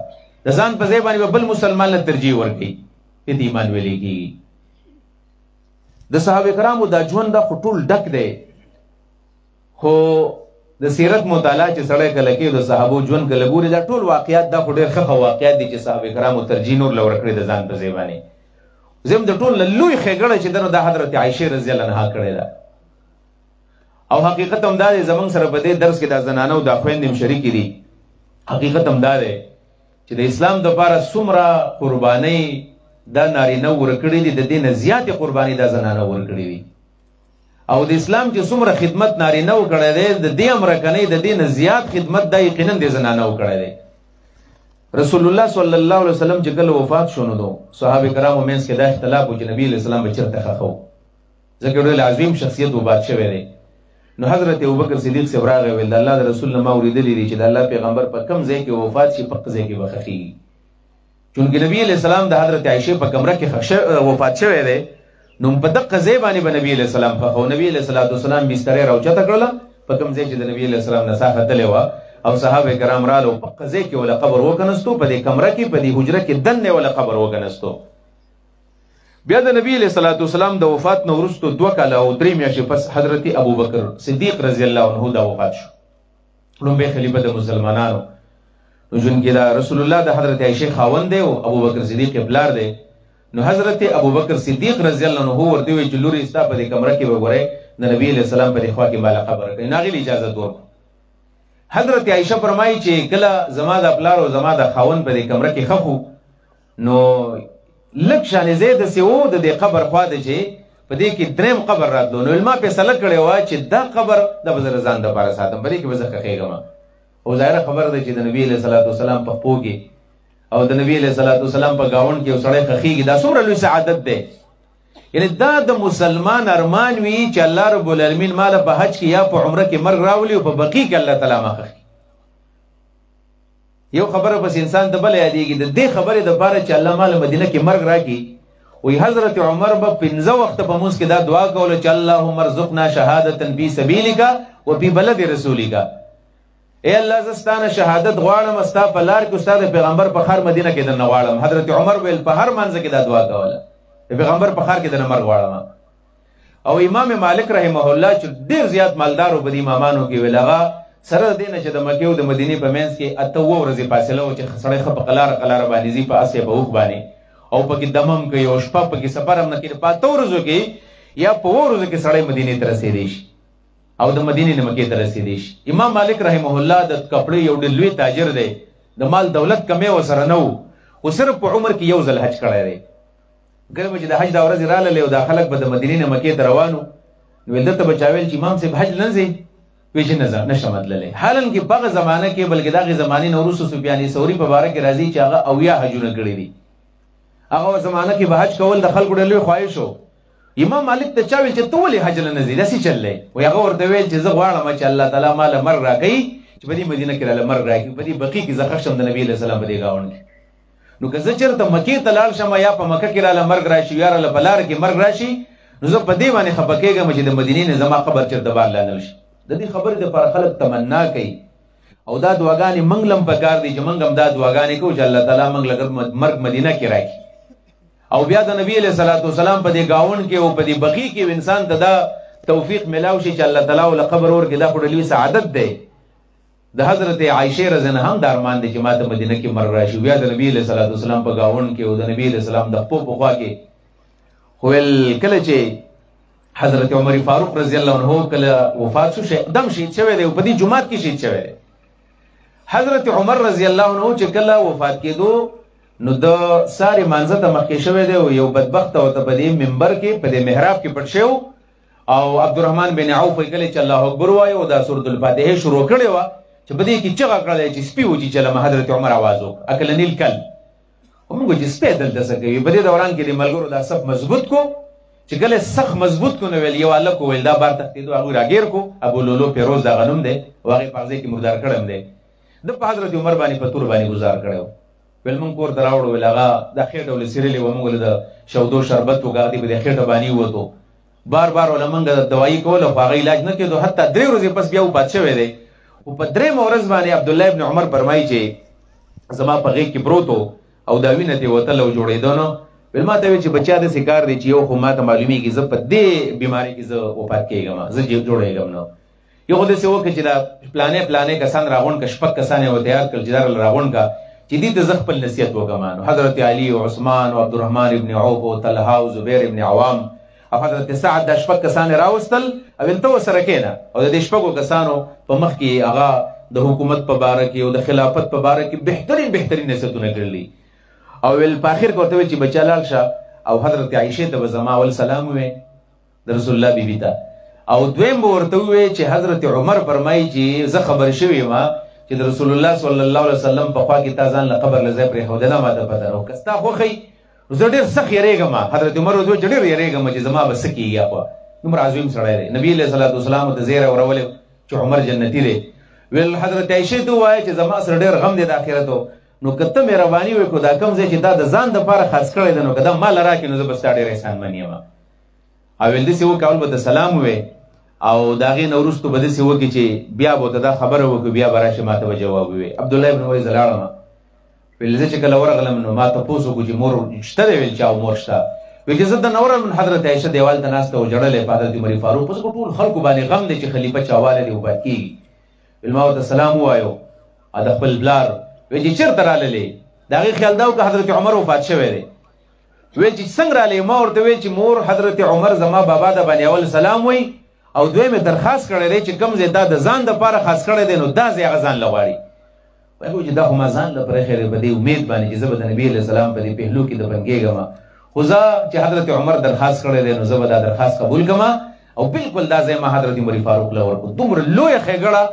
د ځان په ځای باندې به بل مسلمان له ترجیح ورکړي، دې ته ایمان ویلې کېږي. د صحابه کرامو دا ژوند دا خو ټول ډک دی، خو د سیرت مطالعه چې سړی کله کوي د صحابو ژوند کله ګوري دا ټول واقعیات دا خو ډېر ښه واقعیات دي چې صحابه کرامو ترجیح نور له ورکړې د ځان په ځای باندې. زم د ټول لوی ښېګړه چې ده نو دا حضرت عایشې رضی الله عنها کړې ده. او حقیقت هم دا دی زمونږ سره په دې درس کې دا زنانه او دا خویندې هم شریکې دي. حقیقت هم دا دی چې د اسلام دپاره څومره قربانۍ دا نارینه ورکړي دي، د دې نه زیاتې قربانۍ دا زنانه ورکړي دي. او د اسلام چې څومره خدمت نارینه وکړی دی، د دې امرکنۍ د دې نه زیات خدمت دا یقینا د زنانه وکړی دی. رسول الله صلی الله علیه وسلم چې کله وفات شو نو صحابه کرامو منځ کې دا اختلاف و چې نبی علیه السلام به چېرته ښخ و، ځکه ډېر عظیم شخصیت وفات شوی دی. نو حضرت ابوبکر صدیق صاحب راغی ویل د الله د رسول نه ما اورېدلي دي چې د الله پیغمبر په کوم ځای کې وفات شي په هغه ځای کې به ښخېږي. چونکې نبی علیه السلام د حضرت عایشې په کمره کې وفات شوی دی، نو په دغه ځای باندې به نبی علیه السلام ښخ و. نبی علیه السلام بسترې راوچته کړله په کوم ځای چې د نبی علیه السلام نه ساه ختلې وه، او صحابه کرام رالو په هغه ځای کې وله قبر وکنستو، په دې کمره کې په دې حجره کې دننه وله قبر وکنستو. بیا د نبی علیه السلام د وفات نه وروستو 2 کاله او 3 میاشتې پس حضرت ابوبکر صدیق رضی الله عنه دا وفات شو، لومبی خلیفه د مسلمانانو. نو ژوند کې دا رسول الله د حضرت عایشې خاوند دی او ابوبکر صدیق یې پلار دی. نو حضرت ابوبکر صدیق رضی الله عنه ورته وی چې لورې ستا په دې کمره کې وګورئ د نبی علیه السلام په دې خوا کې ماله قبر کړئ، نو هغې اجازت ورکړو. حضرت عایشه فرمایي چې کله زما د پلار او زما د خاوند په دې کمره کې ښخ وو، نو لږ شانې ځای داسې و د دې قبر خوا ده چې په دې کې 3م قبر راتلو. نو ما فیصله کړې وه چې دا قبر دا به زه د ځان دپاره ساتم، په دې کې به زه ښخېږم. او ظاهره خبره ده چې د نبي علیه السلام په خپو کې او د نبی علیه السلام په ګاونډ کې یو سړی ښخېږي، دا څومره لوی سعادت دی. یعنی دا د مسلمان ارمان وي چې الله رب العالمین ماله په حج کې یا په عمره کې مرګ راولي او په بقي کې الله تعالی ما ښخي. یو خبره بس انسان ته بله یادېږي، د دې خبرې دپاره چې الله ماله مدینه کې مرګ راکړي، وایي حضرت عمر به 15 وخته په مونځ کې دا دعا کوله چې اللهم ارزقنا شهادة فی سبیلک وفي بلد رسولک. اے الله زه ستا نه شهادت غواړم، ستا په لار کې ستا د پیغمبر په ښار مدینه کې درنه غواړم. حضرت عمر ویل په هر منځ کې دا دعا کوله، د پیغمبر په ښار کې درنه مرګ غواړم. او امام مالک رحمه الله چې ډېر زیات مالدار و په دې امامانو کې ویل هغه سره د دې نه چې د مکې او د مدینې په منځ کې 8 ورځې فاصله و چې سړی ښه په قلاره باندې ځي په اس یا په اوښ باندې، او پکې دمم کوي او شپه پکې سفر هم نه کوي. په 8 ورځو کې یا په 2 ورځو کې سړی مدینې ته رسېدی شي او د مدینې نه مکې ته رسېدی شي. امام مالک رحمه الله د کپړې یو ډېر لوی تاجر دی، د مال دولت کمې ورسره نه و، خو صرف په عمر کې یو ځل حج کړی دی. کله چې د حج دا ورځې راغلې او دا خلک به د مدینې نه مکې ته روانو، نو دلته به چا ویل چې امام صاحب حج نه ځې؟ وایي چې نه نشم تللی. حالا کې په هغه زمانه کې بلکې د هغې زمانې نه وروسته سفیان ثوري په باره کې راځي چې هغه 80 حجونه کړي دي. هغه زمانه کې به حج کول د خلکو ډېر لوی خواهش و. امام مالک ته چا ویل چې ته ولې حج نه ځې؟ داسې چل دی. وایي هغه ورته ویل چې زه غواړم چې الله تعالی ماله مرګ راکوي چې په دې مدینه کې راله مرګ راکړي، په دې بقي کې زه ښخ شم د نبي علیه السلام په دې ګاونډ کې. نو که زه چېرته مکې ته لاړ شم یا په مکه کې راله مرګ راشي یا راله په لاره کې مرګ راشي، نو زه په دې باندې خفه کېږم چې د مدینې نه زما قبر چېرته بار لانل شي. د دې خبرې دپاره خلک تمنا کوي او دا دعاګانې موږ لم پکار دي چې موږ هم دا دعاګانې کوو چې الله تعالی موږ لږ مرګ مدینه کې راکړي. او بیا د نبی علیه السلام په دې ګاونډ کې او په دې بقي کې انسان ته دا توفیق ملاو شي چې الله تعالی ول قبر ورکړي، دا خو ډېر لوی سعادت دی. د حضرت عائشه رضی الله عنها هم د ارمان دی چې ما ته مدینه کې مرګ راشي. بیا د نبی علیه الصلوۃ والسلام په گاون کې او د نبی علیه السلام د خپل په خوا کې ویل کله چې حضرت عمر فاروق رضی الله عنه کله وفات شو دم شهید شوی دی په دې جمعات کې شهید شوی دی. حضرت عمر رضی الله عنه چې کله وفات کېدو نو د ساری مانزه ته مخکې شوی دی او یو بدبخت او ته په دې منبر کې په دې محراب کې پټ شو او عبدالرحمن بن عوف کله چې الله اکبر وایي او دا سورۃ الفاتحه شروع کړې و چې په دې کې چغه کړل چې سپي وږي چې لمه حضرت عمر आवाज وکړ اکلنی الکل موږ چې سپي دلته څه کوي. په دې دوران کې د ملګرو دا صف مضبوط کو چې کله سخت مضبوط کو نو ویل یو الله کو ویل دا بار تختیدو هغه راګیر کو ابو لولو پیروز دا غنوم دی واغې پغزه کې مردار کړم دی د په حضرت عمر باندې په تور باندې گزار کړو. ویل مونږ کور دراوړو ویل هغه د خېټه ول سیرلې و مونږ د شودو شربت وګاړي په خېټه باندې وته بار بار ولمنګ د دوايي کول او هغه علاج نه کېدو حتی 3 ورځې پس بیا وفات شوی دی. او په 3 ورځ باندې عبد الله ابن عمر فرمایي چې زما په غېږ کې پروتو او دا وینه ته وتل او جوړېدو نو ویل ما ته چې بچا د سکار دی چې یو خو ما ته معلومي کې زه په دې بیماری کې زه وفات کېږم زه جوړېږم نو یو د څه وکړي چې دا پلانې کسان راغون ک شپک کسان یو تیار کړ چې دار راغون کا چې دې ته زغ خپل نصیحت وکمانو. حضرت علی او عثمان او عبدالرحمن ابن عوف او طلحه او زبیر ابن عوام او حضرت سعد د شپک کسان راوستل او انته سره کېنه او د شپکو کسانو په مخ کې هغه د حکومت په باره کې او د خلافت په باره کې بهترین نصیحتونه کړلي او ول په اخر کې ورته چې بچا لاړ شه او حضرت عائشه ته زما اول سلام وې د رسول الله بیبي ته او دویم ورته وې چې حضرت عمر فرمایي چې زه خبر شوی ما چې د رسول الله صلی الله علیه وسلم په خوا کې تازان له قبر لزې پرې هودنه ما ته پته نو کستا خوخی زه ډېر سخت یریږم. حضرت عمر ودو ډېر یریږم چې زما بس کیږي خو نمبر عظیم سره دی. نبی علیہ الصلوۃ والسلام ته زیره ورول چې عمر جنتی دی. ویل حضرت عائشه ته وایي چې زما سره ډېر غم دی د آخرتو نو کته مهرباني وکړه دا کوم ځای چې دا د ځان د لپاره خاص کړی دی نو کدا مال راکې نو زه بس ډېر احسان منیم. او ول دې سیو کول به سلام وې او داغه نورستو بده سی وکی چې بیا بوته دا خبره وکي بیا براشه ماته جواب وي. عبد الله ابن وای زلاړم ویل چې کله ورغلم نو ماته پوسو کو چې مور شته ویل چا مور شته ویل چې زه د نور من حضرت عائشه دیوال ته ناسته او جړلې حضرت عمر فاروق پس ټول خلکو باندې غم دي چې خلیفہ چاواله دی وبات کی ویل ما ته سلام وایو ا د خپل بلار ویل چې چیرته راللې داغه خیال داو که حضرت عمر وفات شوی دی. ویل چې څنګه رالې ما ورته ویل چې مور حضرت عمر زما بابا د باندې اول سلام وای او دوی درخواست کړی دی چې کوم ځای دا د ځان د لپاره خاص کړی دی نو دا ځای هغه ځان لغواړي. وایي چې دا خو ما ځان لپاره خیر په دې امید باندې چې زه به د نبي علیه السلام په دې پهلو کې د بنګېږم خو زه چې حضرت عمر درخواست کړی دی نو زه به دا درخواست قبول کړم او بالکل دا ځای ما حضرت عمر فاروق له ورکړو. دومره لویه ښېګړه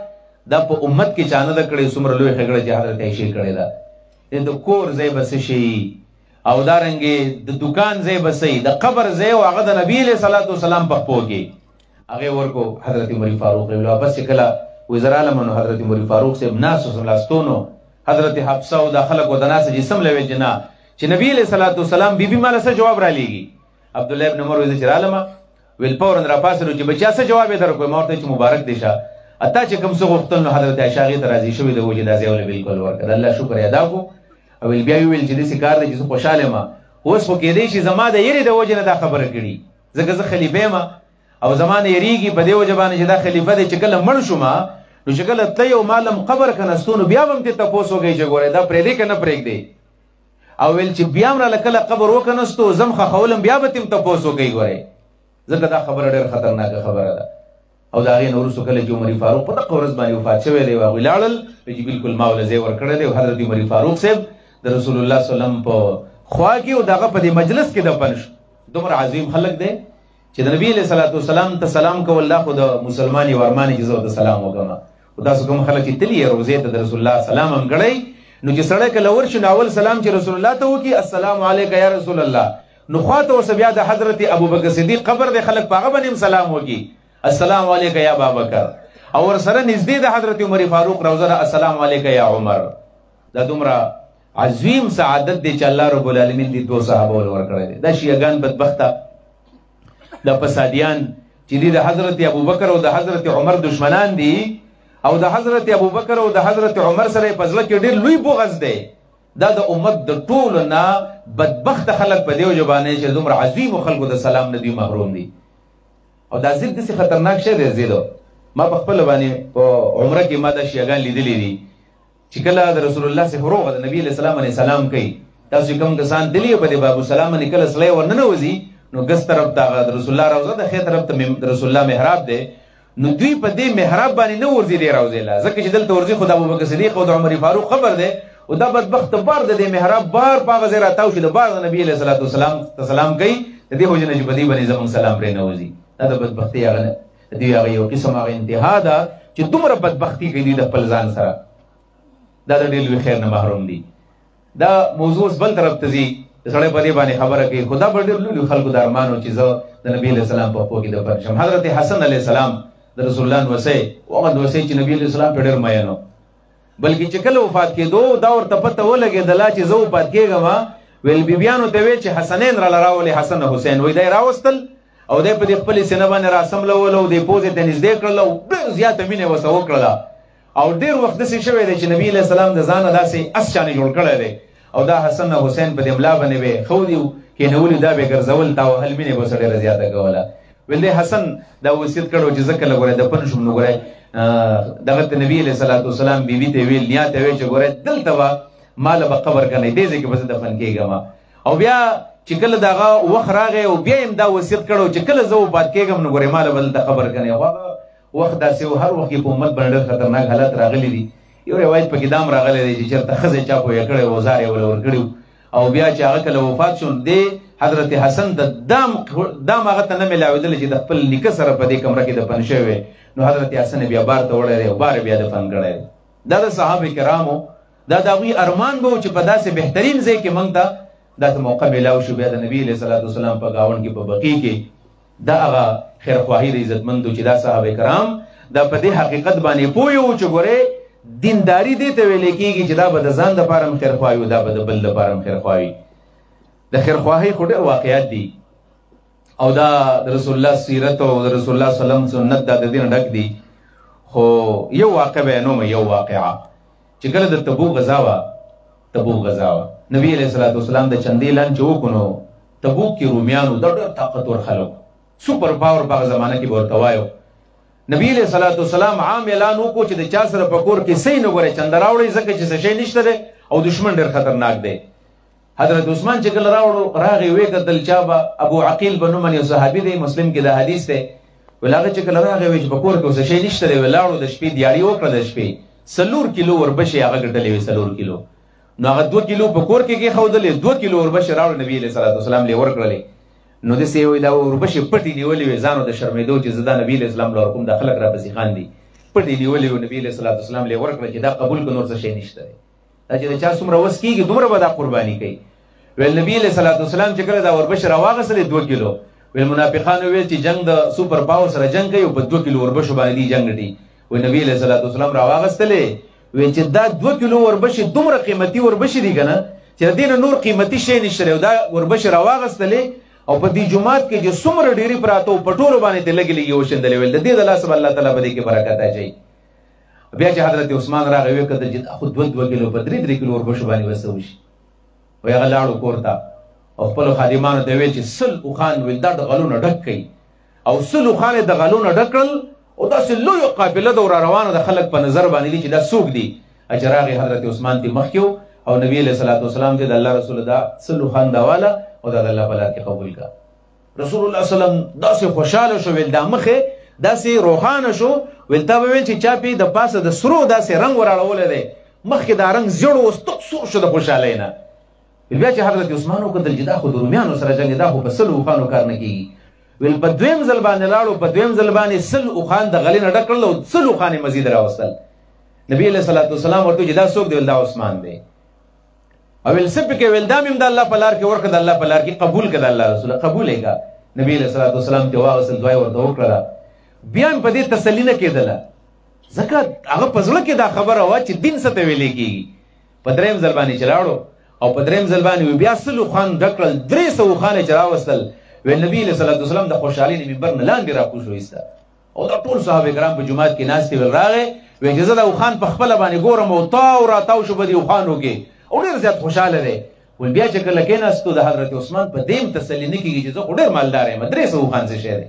دا په امت کې چا نه ده کړې څومره لویه ښېګړه چې حضرت عایشې کړې ده. د کور ځای به څه شي او دارنګې د دکان ځای به څه د قبر ځای او هغه د نبي علیه الصلوۃ والسلام په خپو کې هغه ورکو حضرت عمر فاروق له واپس کله وزرا لمنو حضرت عمر فاروق سے ناس وسلاستونو حضرت حفصه او د خلق او د ناس جسم لوي جنا چې نبی علیہ الصلوۃ والسلام بیبي مال سره جواب را لېږي. عبد الله ابن عمر وزیر عالم ویل پورن را پاسلو چې بچا سره جواب یې درکو ما ورته چې مبارک دي شه اته چې کوم څه غوښتل نو حضرت عائشہ غي راضي شوې د وجه د ځای بالکل ورکړه الله شکر ادا کو او بیا ویل چې دې سکار دې چې خوشاله ما اوس خو کې دې چې زما د یری د وجه نه دا خبره کړي زګه زه خلیفہ ما او زمانه یریږي په دې وجبانه چې دا خلیفہ دې چې کله مړ شوم نو چې کله ته یو مالم قبر کنهستون بیا هم ته تاسو کوي چې ګوره دا پرې دې کنه پرېګ دی او ویل چې بیا مر لکه قبر وکنهستو زم خولم بیا به تم تاسو کوي ګوره زګه دا خبره ډېر خطرناک خبره ده. او دا غي نور سو کله چې عمر فاروق په دغه ورځ باندې وفات شوی دی او ویلاړل چې بالکل ماول زی ور کړی دی حضرت عمر فاروق صاحب د رسول الله صلی الله علیه وسلم په خوا کې او دغه په مجلس کې د پنځ دومره عظیم خلق دی چې د نبی علیہ الصلوۃ والسلام ته سلام کول الله خو د مسلمانی ورمانه جزو د سلام وکما او دا څنګه خلک تلی روزه ته د رسول الله سلام هم غړی نو چې سړی کله ورشي اول سلام چې رسول الله ته وکي السلام علیک یا رسول الله نو خواته او بیا د حضرت ابوبکر صدیق قبر د خلک پاغه باندې سلام وکي السلام علیک یا ابوبکر او ور سره نږدې د حضرت عمر فاروق روزه السلام علیک یا عمر. دا دومره عظیم سعادت دی چې الله رب العالمین دې دوه صحابه ور کړی دي. دا شیعاګان بدبخته د فسادیان چې د حضرت ابوبکر او د حضرت عمر دشمنان دي او د حضرت ابوبکر او د حضرت عمر سره په ځل کې ډېر لوی بغض دی. دا د امت د ټولو نه بدبخت خلک په دیو جبانه چې دومره عظیم خلکو د سلام نه دی محروم دي. او دا زید دې خطرناک شی دی زیدو ما په خپل باندې په عمره کې ما د شیعاګان لیدلې دي چې کله د رسول الله څخه روغ د نبی علیہ السلام باندې سلام کوي تاسو کوم کسان دلی په باب السلام باندې کله سلای ورننه وځي نو ګس طرف د رسول الله روزه د خې طرف ته رسول الله محراب دی نو دوی په دې محراب باندې نه ورځي دی روزه لا ځکه چې دلته ورځي خدای ابوبکر صدیق او عمر فاروق خبر دی او دا بدبخت بار د محراب بار پاغه زیرا تاو شي د بار د نبی علیہ الصلوۃ والسلام سلام کوي د دې هوجنه چې بدی باندې زمون سلام پرې نه وځي دا د بدبختی هغه دی هغه یو قسم هغه انتها ده چې دومره بدبختی کوي د خپل ځان سره دا د ډېر خیر نه محروم دي دا موضوع بل طرف ته ځي سړی په دې باندې خبره کوي خدا په ډېر لوی خلکو د ارمانو چې زه د نبی علیہ السلام په خوا کې د پرشم حضرت حسن علیہ السلام د رسول الله وصی هغه وصی چې نبی علیہ السلام په ډېر مینو بلکې چې کله وفات کېدو دا ورته پته ولګېدله چې زه وفات کېږم ویل بیبیانو ته ویل چې حسنین راوړي حسن او حسین وایي دی راوستل او دی په دې خپلې سینه باندې راسملول او دی پوزې ته نږدې کړل او ډېر زیاته مینه ورسره وکړله او ډېر وخت داسې شوی دی چې نبي علیہ السلام د ځانه داسې اس شانې جوړ کړی دی او دا حسن او حسین په دې ملا باندې به ښودي کېنولي دا به ګرځول تا وهل مینې به ورسره ډېره زیاته کوله ویل دی حسن دا وصیت کړی چې زه کله ګورئ دفن شوم نو ګورئ دغه ته نبي علیہ السلام بیبي ته ویل نیا ته ویل چې ګورئ دلته به ماله به قبر کنئ دې ځای کې به زه دفن کېږم او بیا چې کله دغه وخت راغی او بیا یې دا وصیت کړی چې کله زه وفات کېږم نو ګورئ ماله به دلته قبر کنئ وخت داسې هر وخت کې په امت باندې ډېر خطرناک حالات راغلي دي یو روایت پکې دام راغلی دی چې چېرته ښځه چا پویه کړی و زار یې وله ورکړي او بیا چې هغه کله وفات شو دی حضرت حسن د دام هغه ته نه میلاوېدلی چې د خپل نیکه سره په دې کمره کې دفن شوی نو حضرت حسن بیا بار ته وړی دی او بار بیا دفن کړی دی دا د صحابه کرامو دا د هغوی ارمان به و چې په داسې بهترین ځای کې موږ ته داسې موقع میلاو شو بیا د نبي علیہ السلام په ګاونډ کې په بقیع کې دا هغه خیرخواهي د عزتمندو چې دا صحابه کرام دا په دې حقیقت باندې پوه وو چې ګورئ دینداري دې ته ویل کېږي چې دا به د ځان دپاره هم خیرخواهي او دا به د بل دپاره هم خیرخواهي د خیرخواهۍ خو ډېر واقعات دي او دا د رسول الله سیرت او د رسول الله سلم سنت دا د دې نه ډک دي خو یو واقع بیانوم یو واقعه چې کله د تبوک غزا وه نبی علیہ السلام د چندې اعلان چې وکړو نو تبوک کې رومیانو دا ډېر طاقتور خلک سپر پاور په هغه زمانه کې به ورته وایو نبی علیہ السلام عام اعلان وکړو چې د چا سره په کور کې صحیح نه ګورئ چنده راوړئ ځکه چې څه شی نشته دی او دشمن ډېر خطرناک دی حضرت عثمان چې کله راغی ویې کتل چا به ابو عقیل به نوم یو صحابي دی مسلم کې د حدیث دی ویل هغه چې کله راغی ویل چې په کور کې څه شی نشته دی ولاړو د شپې دیاري وکړه د شپې 4 کیلو وربشې هغه ګټلې وې 4 کیلو نو هغه 2 کیلو په کور کې کېښودلې 2 کیلو وربشې راوړې نبي علیہ السلام لې ورکړلې نو داسې وایي دا وربشې پټې نیولې وې ځانو د شرمېدو چې زه دا نبي علیہ السلام له ورکوم دا خلک راپسې خاندي پټې نیولې وې نبي علیہ السلام لې ورکړه چې دا قبول کړه نور څه شی نشته دی دا چې د چا څومره وس کېږي دومره به دا قرباني کوي ویل نبی علیہ السلام چې کله دا وربشې راواغېستلې 2 کیلو ویل منافقانو ویل چې جنگ د سوپر پاور سره جنگ کوي او په 2 کیلو وربشو باندې دی جنگ ګټي وی نبی علیہ السلام راواغېستلې وی چې دا 2 کیلو وربشې دومره قیمتي وربشې دي که نه چې د دې نه نور قیمتي شی نشته دی او دا وربشې راواغېستلې او په دې جومات کې چې څومره ډېرې پراته وو په ټولو باندې ترې لږې لږې وشیندلې ویل د دې د لاسه به الله تعالی په دې کې برکت اچوي بیا چې حضرت عثمان راغی ویې کتل چې دا خو 2 کیلو په 3 کیلو وربشو باندې به څه وشي وی هغه لاړو کور ته او خپلو خادمانو ته ویل چې 100 اوښان ویل دا د غلو نه ډک کوي او 100 اوښان یې د غلو نه ډک کړل او داسې لویه قافله ده را روانه د خلک په نظر باندې دي چې دا څوک دي چې راغی حضرت عثمان ته مخکې او نبی علیہ السلام ته د الله رسول دا 100 اوښان داواله او دا د الله په لار کې قبول کړه رسول الله صلی الله علیه وسلم داسې خوشحاله شو ویل دا مخې داسې روښانه شو ویل تا به ویل چې چا پې د پاسه د سرو داسې رنګ وراړولی دی مخکې دا رنګ زیړ اوس تک سور شو د خوشحالۍ نه بیا چې حضرت عثمان وکتل چې دا خو د رومیانو سره جنګ دا خو په 100 اوښانو کار نه کېږي ویل په 2م ځل باندې لاړو په 2م ځل باندې 100 اوښان د غلې نه ډک کړل او 100 اوښان یې مزید راوستل نبي علیہ السلام ورته چې دا څوک دی ویل دا عثمان دی او ویل څه پکې ویل دا مې هم د الله په لار کې ورکړه د الله په لار کې قبول کړه د الله رسول قبول یې کړه نبي علیہ السلام ته واغسل دعا ورته وکړه بیا هم په دې تسلي نه کېدله ځکه هغه په زړه کې دا خبره وه چې دین څه ته ویلې کېږي په 3م ځل باندې چې لاړو او په 3م ځل باندې بیا 100 اوښان ډک کړل 300 اوښان یې چې راوستل ویل نبي علیہ السلام د خوشحالۍ نه منبر نه لاندې راکوز شو ایسته او دا ټول صحابه کرام په جومات کې ناست ویل راغی ویل چې زه دا اوښان په خپله باندې ګورم او تاو راتاو شو په دې اوښانو کې او ډېر زیات خوشحاله دی ویل بیا چې کله کېناستو د حضرت عثمان په دې هم تسلي نه کېږي چې زه خو ډېر مالدار یم 300 اوښان څه شی دی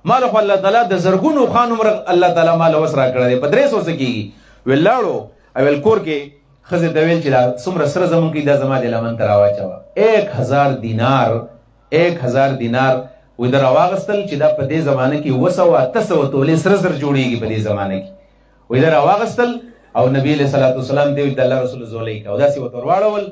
مال خو الله تعالی د زرګونو خان عمر الله تعالی مال وسره کړی په 300 سکیږي ولاړو اول کور کې خزه دویل چې دا څومره سره زمون کې دا زما د لمن تر واچو 1000 دینار و در واغستل چې دا په دې زمانه کې وسو تاسو تولې سره سره جوړیږي په دې زمانه کې و در واغستل او نبی له صلوات والسلام دی د الله رسول زولې کا او داسې وترواړول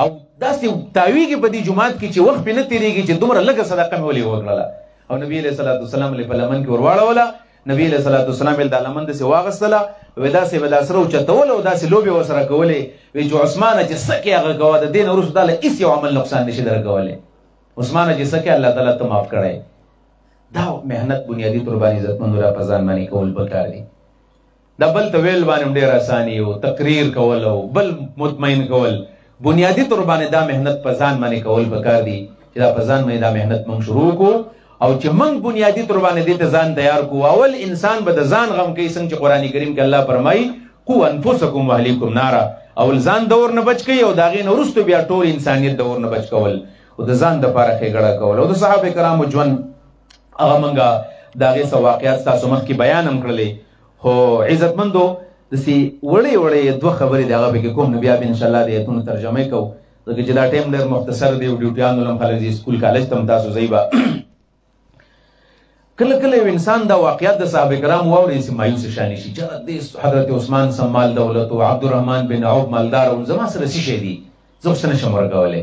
او داسې تاویږي په دې جمعات کې چې وخت په نه تیریږي چې دومره لږه صدقه مې ولې وکړه او نبی له صلوات والسلام له لمن کې ورواړوله نبی له صلوات والسلام د لمن د سی واغستله ودا سه ودا سره چتول او داسې لوبي وسره کولې وی چې عثمان چې سکه هغه غوا د دین ورس داله هیڅ یو عمل نقصان نشي درکولې عثمان چې سکه الله تعالی ته معاف کړي دا مهنت بنیادی تور باندې عزت مند را پزان باندې کول پکار دي دا بل ته ویل باندې ډیر اساني او تقریر کول او بل مطمئن کول بنیادی تور باندې دا مهنت پزان باندې کول پکار دي چې دا پزان باندې دا مهنت مونږ شروع کو او چې موږ بنیادی تور باندې دې ته ځان تیار کو اول انسان به د ځان غم کوي څنګه چې قران کریم کې الله فرمایي قو انفسکم واهلیکم نارا اول ځان دور نه بچ کوي او داغې نه وروسته بیا ټول انسانیت دور نه بچ کول او د ځان د پاره ښېګړه کول او د صحابه کرامو ژوند هغه منګه داغې سو واقعیات تاسو مخکې بیان هم کړلې خو عزتمندو داسې وړې دوه خبرې د هغه پکې کوم نو بیا به انشاءالله د ایتونو ترجمه کوو ځکه چې دا ټایم ډېر مختصر دی او ډیوټیانو هم خلک سکول کالج ته هم تاسو ځئ به کله کله یو انسان دا واقعیات د صحابه کرام واوري چې مایوس شانی شي چې د حضرت عثمان سم مال دولت او عبدالرحمن بن عوف مالدار او زما سره څه شي دي زه څه نشم ورکولای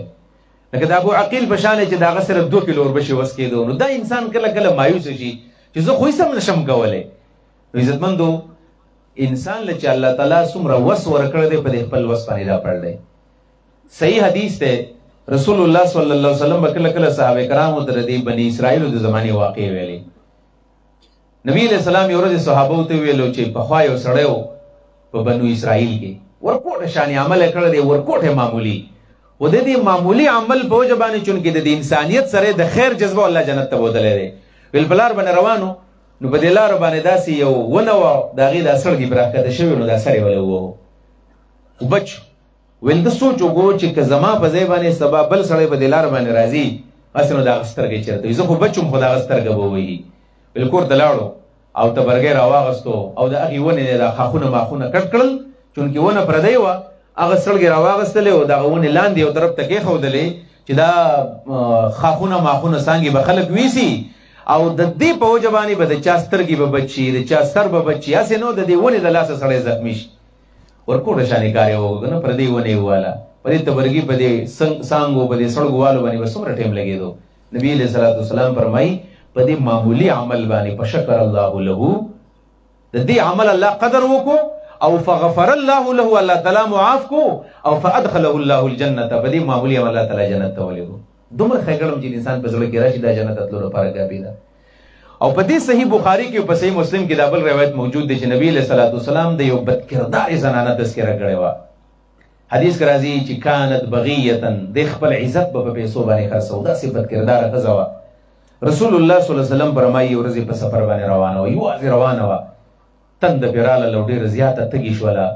لکه دا ابو عقیل په شان چې دا صرف 2 کیلو وربشي وس کېدو نو دا انسان کله کله مایوس شي چې زه خو سم نشم کولای عزتمندو انسان له الله تعالی څومره وس ورکړ دی په خپل وس باندې دا پړل صحیح حدیث ته رسول الله صلی الله علیه وسلم کله کله صحابه کرامو ته د بنی اسرائیل د زمانه واقع ویلي نبی علیہ السلام یو ورځ صحابه ته ویلو چې په خوا یو سړیو په بنو اسرائیل کې ورکوټه شانی عمل کړی دی ورکوټه معمولی و د دې معمولی عمل په وجه باندې چون کې د انسانیت سره د خیر جذبه الله جنت ته بوتلې دی بل بلار باندې روانو نو په دلار باندې داسې یو ونه و داغې د سړګي برکته شوی نو دا سړی ولو بچ ول د سوچ وګو چې که زما په ځای باندې سبا بل سړی په دلار باندې راځي اسنو دا سترګې چرته زه خو بچم خدا سترګه بووي بل کور دلاړو او تبرګې راواغستو او د هغه ونه د خاخونه ماخونه کټ کړل چونکی ونه پردی و هغه سړګې راواغستلې او دا ونه لاندې یو طرف ته کې خودلې چې دا خاخونه ماخونه سانګي به خلک ویسي او د دې په وجبانی به د چا سترګې به بچي د چا سر به بچي اسې نو د دې ونه د لاسه سړی زخمی شي ورکوټه شانی کار یو کنه پردی ونه والا پدې تبرګي پدې سانګو پدې سړګو والو باندې وسمره ټیم لګیدو نبی علیہ الصلوۃ والسلام فرمایي پدې معمولی عمل باندې پشکر الله له د دې عمل الله قدر وکړو او فغفر الله له الله تعالی معاف کو او فادخله الله الجنه پدې معمولی عمل الله تعالی جنت ته ولېږو دومره خیګړم چې انسان په ځل کې راشي دا جنت تلو لپاره کافي ده او په دې صحیح بخاری کې او په صحیح مسلم کې دا بل روایت موجود دی چې نبی علیہ الصلوۃ والسلام د یو بد کردار زنانه تذکرہ کړی و حدیث کې راځي چې كانت بغیه د خپل عزت په پیسو باندې خرڅو دا سي بد کردار غزوا رسول الله صلی الله علیه وسلم فرمایي ورځې په سفر باندې روانه و یو روانه و تند پیراله لوډه زیاته تګی شولا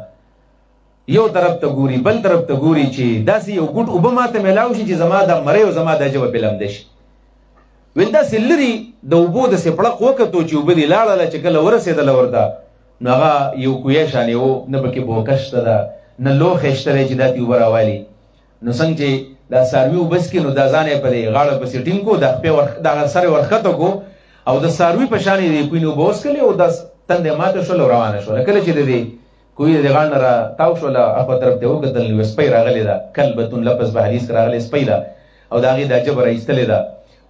یو طرف ته ګوري بل طرف ته ګوري چې داسې یو ګډ وب ماته ملاو شي چې زما د مړی او زما د جواب بلم دشي ولدا سلری د وبو د سپړق وکړو چې وبدي لاړه چې کله ورسېدل ورته نو هغه یو کوی شانې وو نه پکې بوکشته ده نه لوخ اشتره چې داتي وراوالي نو څنګه چې دا ساروی وبس کې نو د ځانې په غاړه په سیټینګ کو د خپل د سره ورخته کو او د ساروی په شانې دی کوی نو بوس کړي او د تندې ماته شو روانه شو کله چې دی کوی د غاړه را تاو شو لا اخو طرف ته وکتل نو سپی راغلی دا کلبتون لفظ به حدیث راغلی سپی دا او دا غي د جبر ایستل دا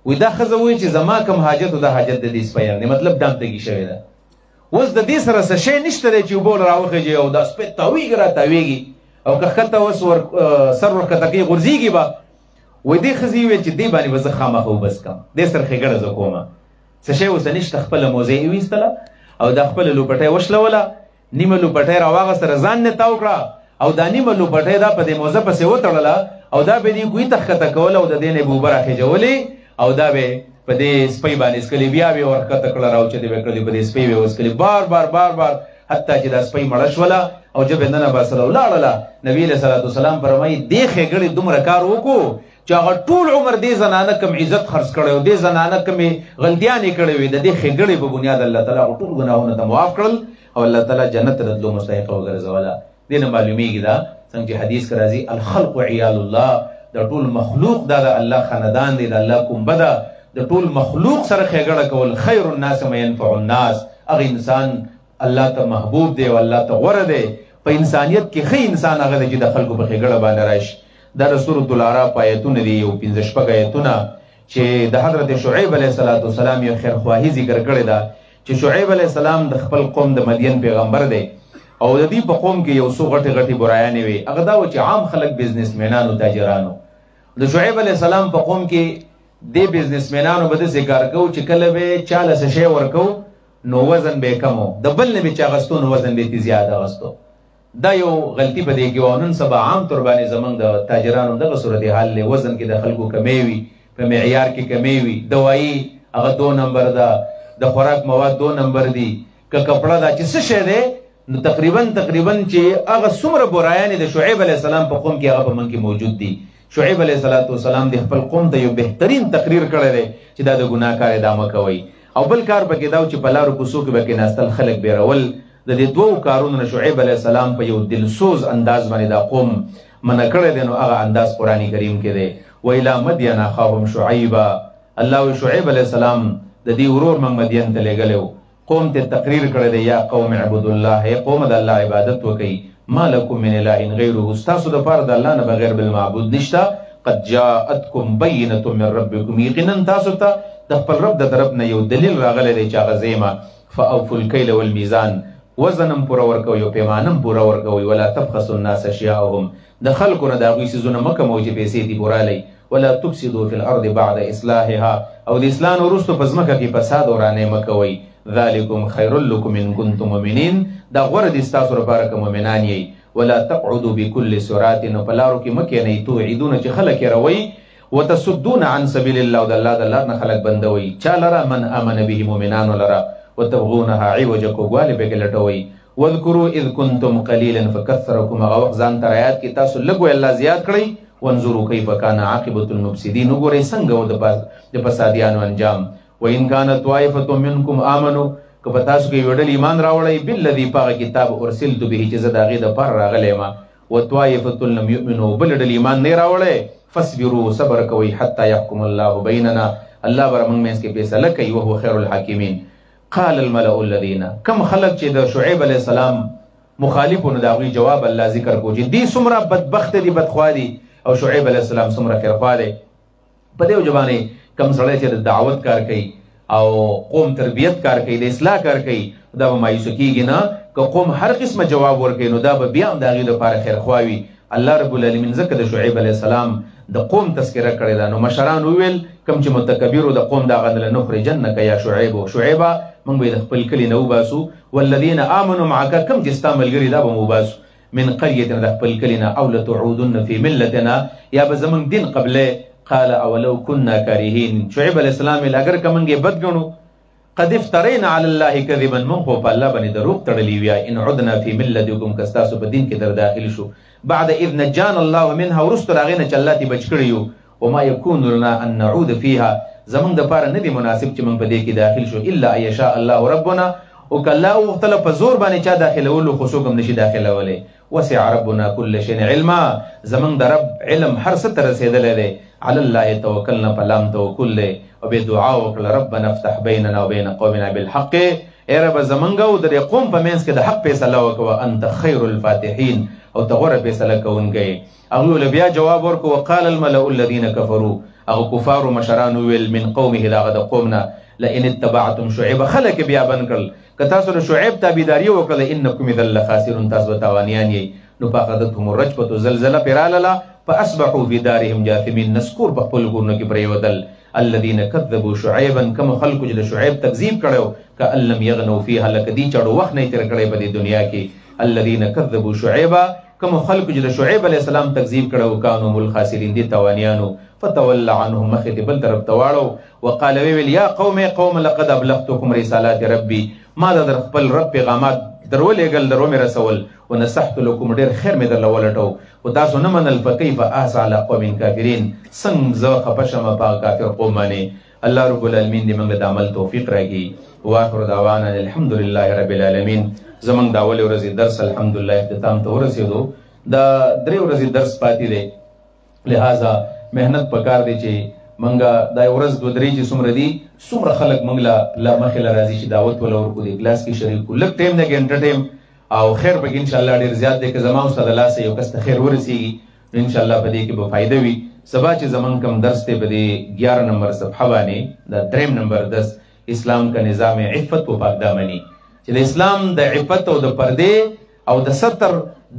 وې دا خزوي چې زما کم حاجت او د حاجت د دې سپیان مطلب دام تګی شوی دا وز د دې سره څه شی نشته چې وبول راوخه او دا سپی تاویګ را تاویږي او که خطه وس ور سر ورکته کې غورځيږي با وې دې خزي وې چې دې باندې وزه خامخ وبس کم دې سر خګړه ز کومه څه شی وس نشته خپل موزه ویستله او د خپل لوپټه وشلوله نیمه لوپټه راواغه سره ځان نه تاو کړه او دا نیمه لوپټه دا په دې موزه پسې وتړله او دا به دې کوی تخته کول او د دې نه بوبره خجولې او دا به په دې سپي باندې سکلی بیا به ورکته کړه راو چې دې وکړي په دې سپي به وسکلی بار بار حتی چې دا سپي مړ شوله او جب نن با صلی الله علیه نبی له صلوات والسلام فرمایي دې خېګړې دومره کار وکړو چې هغه ټول عمر دې زنانه کم عزت خرڅ کړی او دې زنانه کمې غلطیانې کړې وې د دې ښېګړې په بنیاد الله تعالی هغه ټول ګناهونه ته معاف کړل او الله تعالی جنت ته راتلو مستحقه وګرځوله. دې نه معلومیږي دا څنګه چې حدیث کې راځي الخلق عیال الله، د ټول مخلوق دا د الله خاندان دی، د الله کومبه ده. د ټول مخلوق سره ښېګړه کول خیر الناس من ينفع الناس، هغه انسان الله ته محبوب دی او الله ته غوره دی. په انسانیت کې ښه انسان هغه دی چې د خلکو په ښېګړه باندې راشي. دا د سورة الاعراف آیتونه دي، یو 15 آیتونه چې د حضرت شعیب علیه السلام یو خیرخواهي ذکر کړې ده چې شعیب علیه السلام د خپل قوم د مدین پیغمبر دی او د دې په قوم کې یو څو غټې غټې برایانې وي. هغه دا و چې عام خلک بزنسمینانو تاجرانو د شعیب علیه السلام په قوم کې دې بزنسمینانو به داسې کار کوو چې کله به چاله څه شی ورکو نو وزن به کم و، د بل نه به چې اغوستو نو وزن به یې زیاده اغوستو. دا یو غلطي په دې کې وه. نن سبا عام طور باندې زموږ د تاجرانو دغه صورتحال دی، وزن کې د خلکو کمی وي، په معیار کې کمی وي، دوایي هغه 2 نمبر ده، د خوراک مواد 2 نمبر دي، که کپړه ده چې څه شی دی نو تقریبا چې هغه څومره برایانې د شعیب علیه السلام په قوم کې هغه په من کې موجود دي. شعیب علیه السلام د خپل قوم ته یو بهترین تقریر کړی دی چې دا د ګناه کار ادا مه کوئ. او بل کار پکې دا چې په لارو کوڅو کې به کېناستل خلک بیرول. د دې 2 کارونو نه شعیب علیه السلام په یو دلسوز انداز باندې دا قوم منع کړی دی، نو هغه انداز قرآن کریم کې دی. وإلی مدین اخاهم شعیبا، الله شعیب علیه السلام د دې ورور موږ مدین ته لېږلی و، قوم ته تقریر کړی دی یا قوم اعبدوا الله، ای قوم د الله عبادت وکئ، ما لکم من اله غیره، ستاسو دپاره د الله نه بغیر بل معبود نشته. قد جاءتکم بینة من ربکم، یقینا تاسو ته د خپل رب د طرف نه یو دلیل راغلی دی چې هغه زیمه. فاوفوا الکیل والمیزان، وزنم پوره ورکوئ او پیمانم پوره ورکوئ. ولا تبخسوا الناس اشیاءهم، د خلکو نه د هغوی څیزونه مه کموئ چې پیسې دي پورالی. ولا تفسدوا فی الارض بعد اصلاحها، او د اصلاح نه وروسته په ځمکه کې فساد او رانۍ مه کوئ. ذلکم خیر لکم ان کنتم مؤمنین، دا غوره دي ستاسو لپاره که مؤمنان یئ. ولا تقعدوا بكل صراط، نو په لارو کې مه کښېنئ توعدون چې خلک یېروئ، وتصدون عن سبیل الله، او د الله د لار نه خلک بندوئ. چا لره؟ من آمن به، مؤمنانو لره. وتبغونها عوجا، کوږوالی پکې لټوئ. واذکروا اذ کنتم قلیلا فکثرکم، هغه وخت ځان تر آیات کې تاسو لږ وی الله زیات کړئ. وانظروا کیف کان عاقبة المفسدین، وګورئ څنګه و د فسادیانو انجام. وإن كانت طائفة منكم آمنوا، که په تاسو کې یو ډله ایمان راوړی بالذي په هغه کتاب ارسلت به چې زه د هغې دپاره راغلی یم. وطائفة لم یؤمنوا، بله ډله ایمان نه یې راوړی. فاصبروا، صبر کوئ. حتی یحکم الله بیننا، الله به زموږ منځ کې فیصله کوي. وهو خیر الحاکمین. قال الملأ الذین، کم خلق چې د شعیب علیه السلام مخالفو نو د هغوی جواب الله ذکر کو چې دې څومره بدبخت دي، بدخوا دي، او شعیب علیه السلام څومره خیرخوا دی. په دې وجه باندې کم سړی چې د دعوت کار کوي او قوم تربیت کار کوي، د اصلاح کار کوي، دا به مایوسه کېږي نه. که قوم هر قسمه جواب ورکوي نو دا به بیا هم د هغې لپاره خیرخوا وي. الله رب العالمین ځکه د شعیب علیه السلام د قوم تذکره کړې ده. نو مشران وویل کوم چې متکبرو د قوم دغه نه لنخرجنک یا شعیب، شعیبه موږ به یې د خپل کلي نه وباسو. والذین آمنوا معک، کوم چې ستا ملګري دا به مو وباسو. من قریتنا، د خپل کلي نه. او لتعودن فی ملتنا، یا به زموږ دین قبله. قال اولو كنا كارهين، شعیب علیہ السلام ویل اگر که موږ یې بد ګڼو. قد افترینا علی الله کذبا، موږ خو په الله باندې دروغ تړلي ویا. ان عدنا فی ملتکم، که ستاسو په دین کې در داخل شو. بعد اذ نجانا الله منها، وروسته د هغې نه چې الله ترې بچ کړي یو. وما یکون لنا ان نعود فیها، زموږ دپاره نه دی مناسب چې موږ په دې کې داخل شو. الا ان یشاء الله ربنا، او که الله وغوښتله په زور باندې چا داخلولو خو څوک هم نشي داخلولی. وسع ربنا كل شيء علما، زمون د رب علم هر څه ته رسېدلی دی. علی الله توکلنا، په الله توکل دی. او بې دعا وکړه ربنا افتح بیننا وبین قومنا بالحق، ای رب زمونږ او د دې قوم په منځ کې د حق فیصله وکړه. انت خیر الفاتحین، او ته غوره فیصله کوونکی. هغوی له بیا جواب ورکړو. وقال الملأ الذین کفروا، هغه کفارو مشران وویل من قومه، د هغه د قوم نه. لئن اتبعتم شعیبا، خلک بیا بند کړل. که تاسو د شعیب تابعداري وکړله انکم اذا لخاسرون، تاسو به تاوانیان یئ. نو فاخذتهم الرجفة، زلزله پرې راغله. فاصبحوا في دارهم جاثمین، نسکور په خپلو کورونو کې پرېوتل. الذین کذبوا شعیبا، کوم خلکو چې د شعیب تکذیب کړی، کأن لم یغنوا فیها، لکه دې چاړو وخت نه یې تېر کړی په دې دنیا کې. الذین کذبوا شعیبا، کوم خلکو چې د شعیب علیه السلام تکذیب کړی، کانوا هم الخاسرین، دې تاوانیانو. فتول عنهم، مخې دې بل طرف ته واړو. وقال ویل یا قوم لقد ابلغتکم رسالات ربی، ما د خپل رب پیغامات درولېږل درو مې رسول ونصحت لكم ډېر خیر مې درله ولټو خو تاسو نه منل فکیف آسى على قوم کافرین څنګه زه خفه شم په کافر قوم باندې. الله رب العالمین دې موږ د عمل توفیق راکړي. واخر دعوانا الحمد لله رب العالمین. زمونږ د اولې ورځې درس الحمدلله اختتام ته ورسېدو. دا 3 ورځې درس پاتې دی، لہذا محنت پکار دی چې منګه دا ورځ 2-3 چې څومره دي څومره خلک موږ لا مخې له راځي چې دعوت ولا ورکو د کلاس کې شریک کړو. لږ ټایم دی ګنټه ټایم او خیر پکې انشاءالله ډېر زیات دی. که زما استاد لاسه یو کس ته خیر ورسېږي نو انشاءالله په دې کې به فایده وي. سبا چې زمونږ کوم درس دی په دې 11 نمبر صفحه باندې دا 3 نمبر درس اسلام کا نظام عفت و پاکدامنی چې د اسلام د عفت او د پردې او د ستر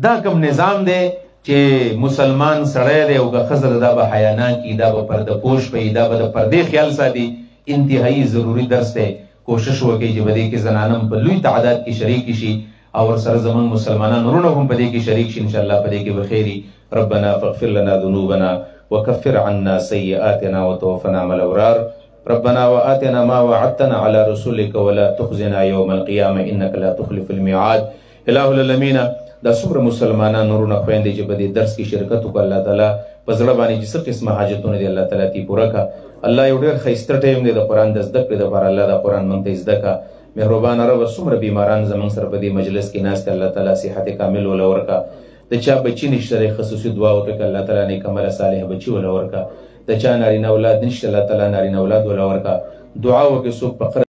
دا کوم نظام دی چې مسلمان سړی دی او که ښځه دا به حیا نه کړي، دا به پرده پوش وي، دا به د پردې خیال ساتي. انتهایی ضروري درس دی. کوشش وکړئ چې په دې کې زنانم په لوی تعداد کې شریک شي او ورسره زمونږ مسلمانان ورونه هم په دې کې شریک شي انشاءالله. په دې کې به خیر وي. ربنا فاغفر لنا ذنوبنا وكفر عنا سيئاتنا وتوفنا مع الأبرار. ربنا وآتنا ما وعدتنا على رسولك ولا تخزنا يوم القيامة إنك لا تخلف الميعاد. إله العالمین دا څومره مسلمانان نورونه خويندې چې په دې درس کې شرکت وکړه، الله تعالی په زړه باندې چې څه قسمه حاجتونه دي الله تعالی تی پوره کړه. الله یو ډېر ښایسته ټایم دی د قرآن د زده کړې دپاره. الله دا قرآن موږ ته زده کړه. مهربانه ربه څومره بیماران زموږ سره په دې مجلس کې ناست الله تعالی صحت کامل ولا ورکړه. د چا بچي نشته دی خصوصي دعا وکړه الله تعالی نیک عمله صالح بچي ولا ورکړه. د چا نارینه اولاد نشته الله تعالی نارینه اولاد ولا ورکړه. دعا وکړه څوک په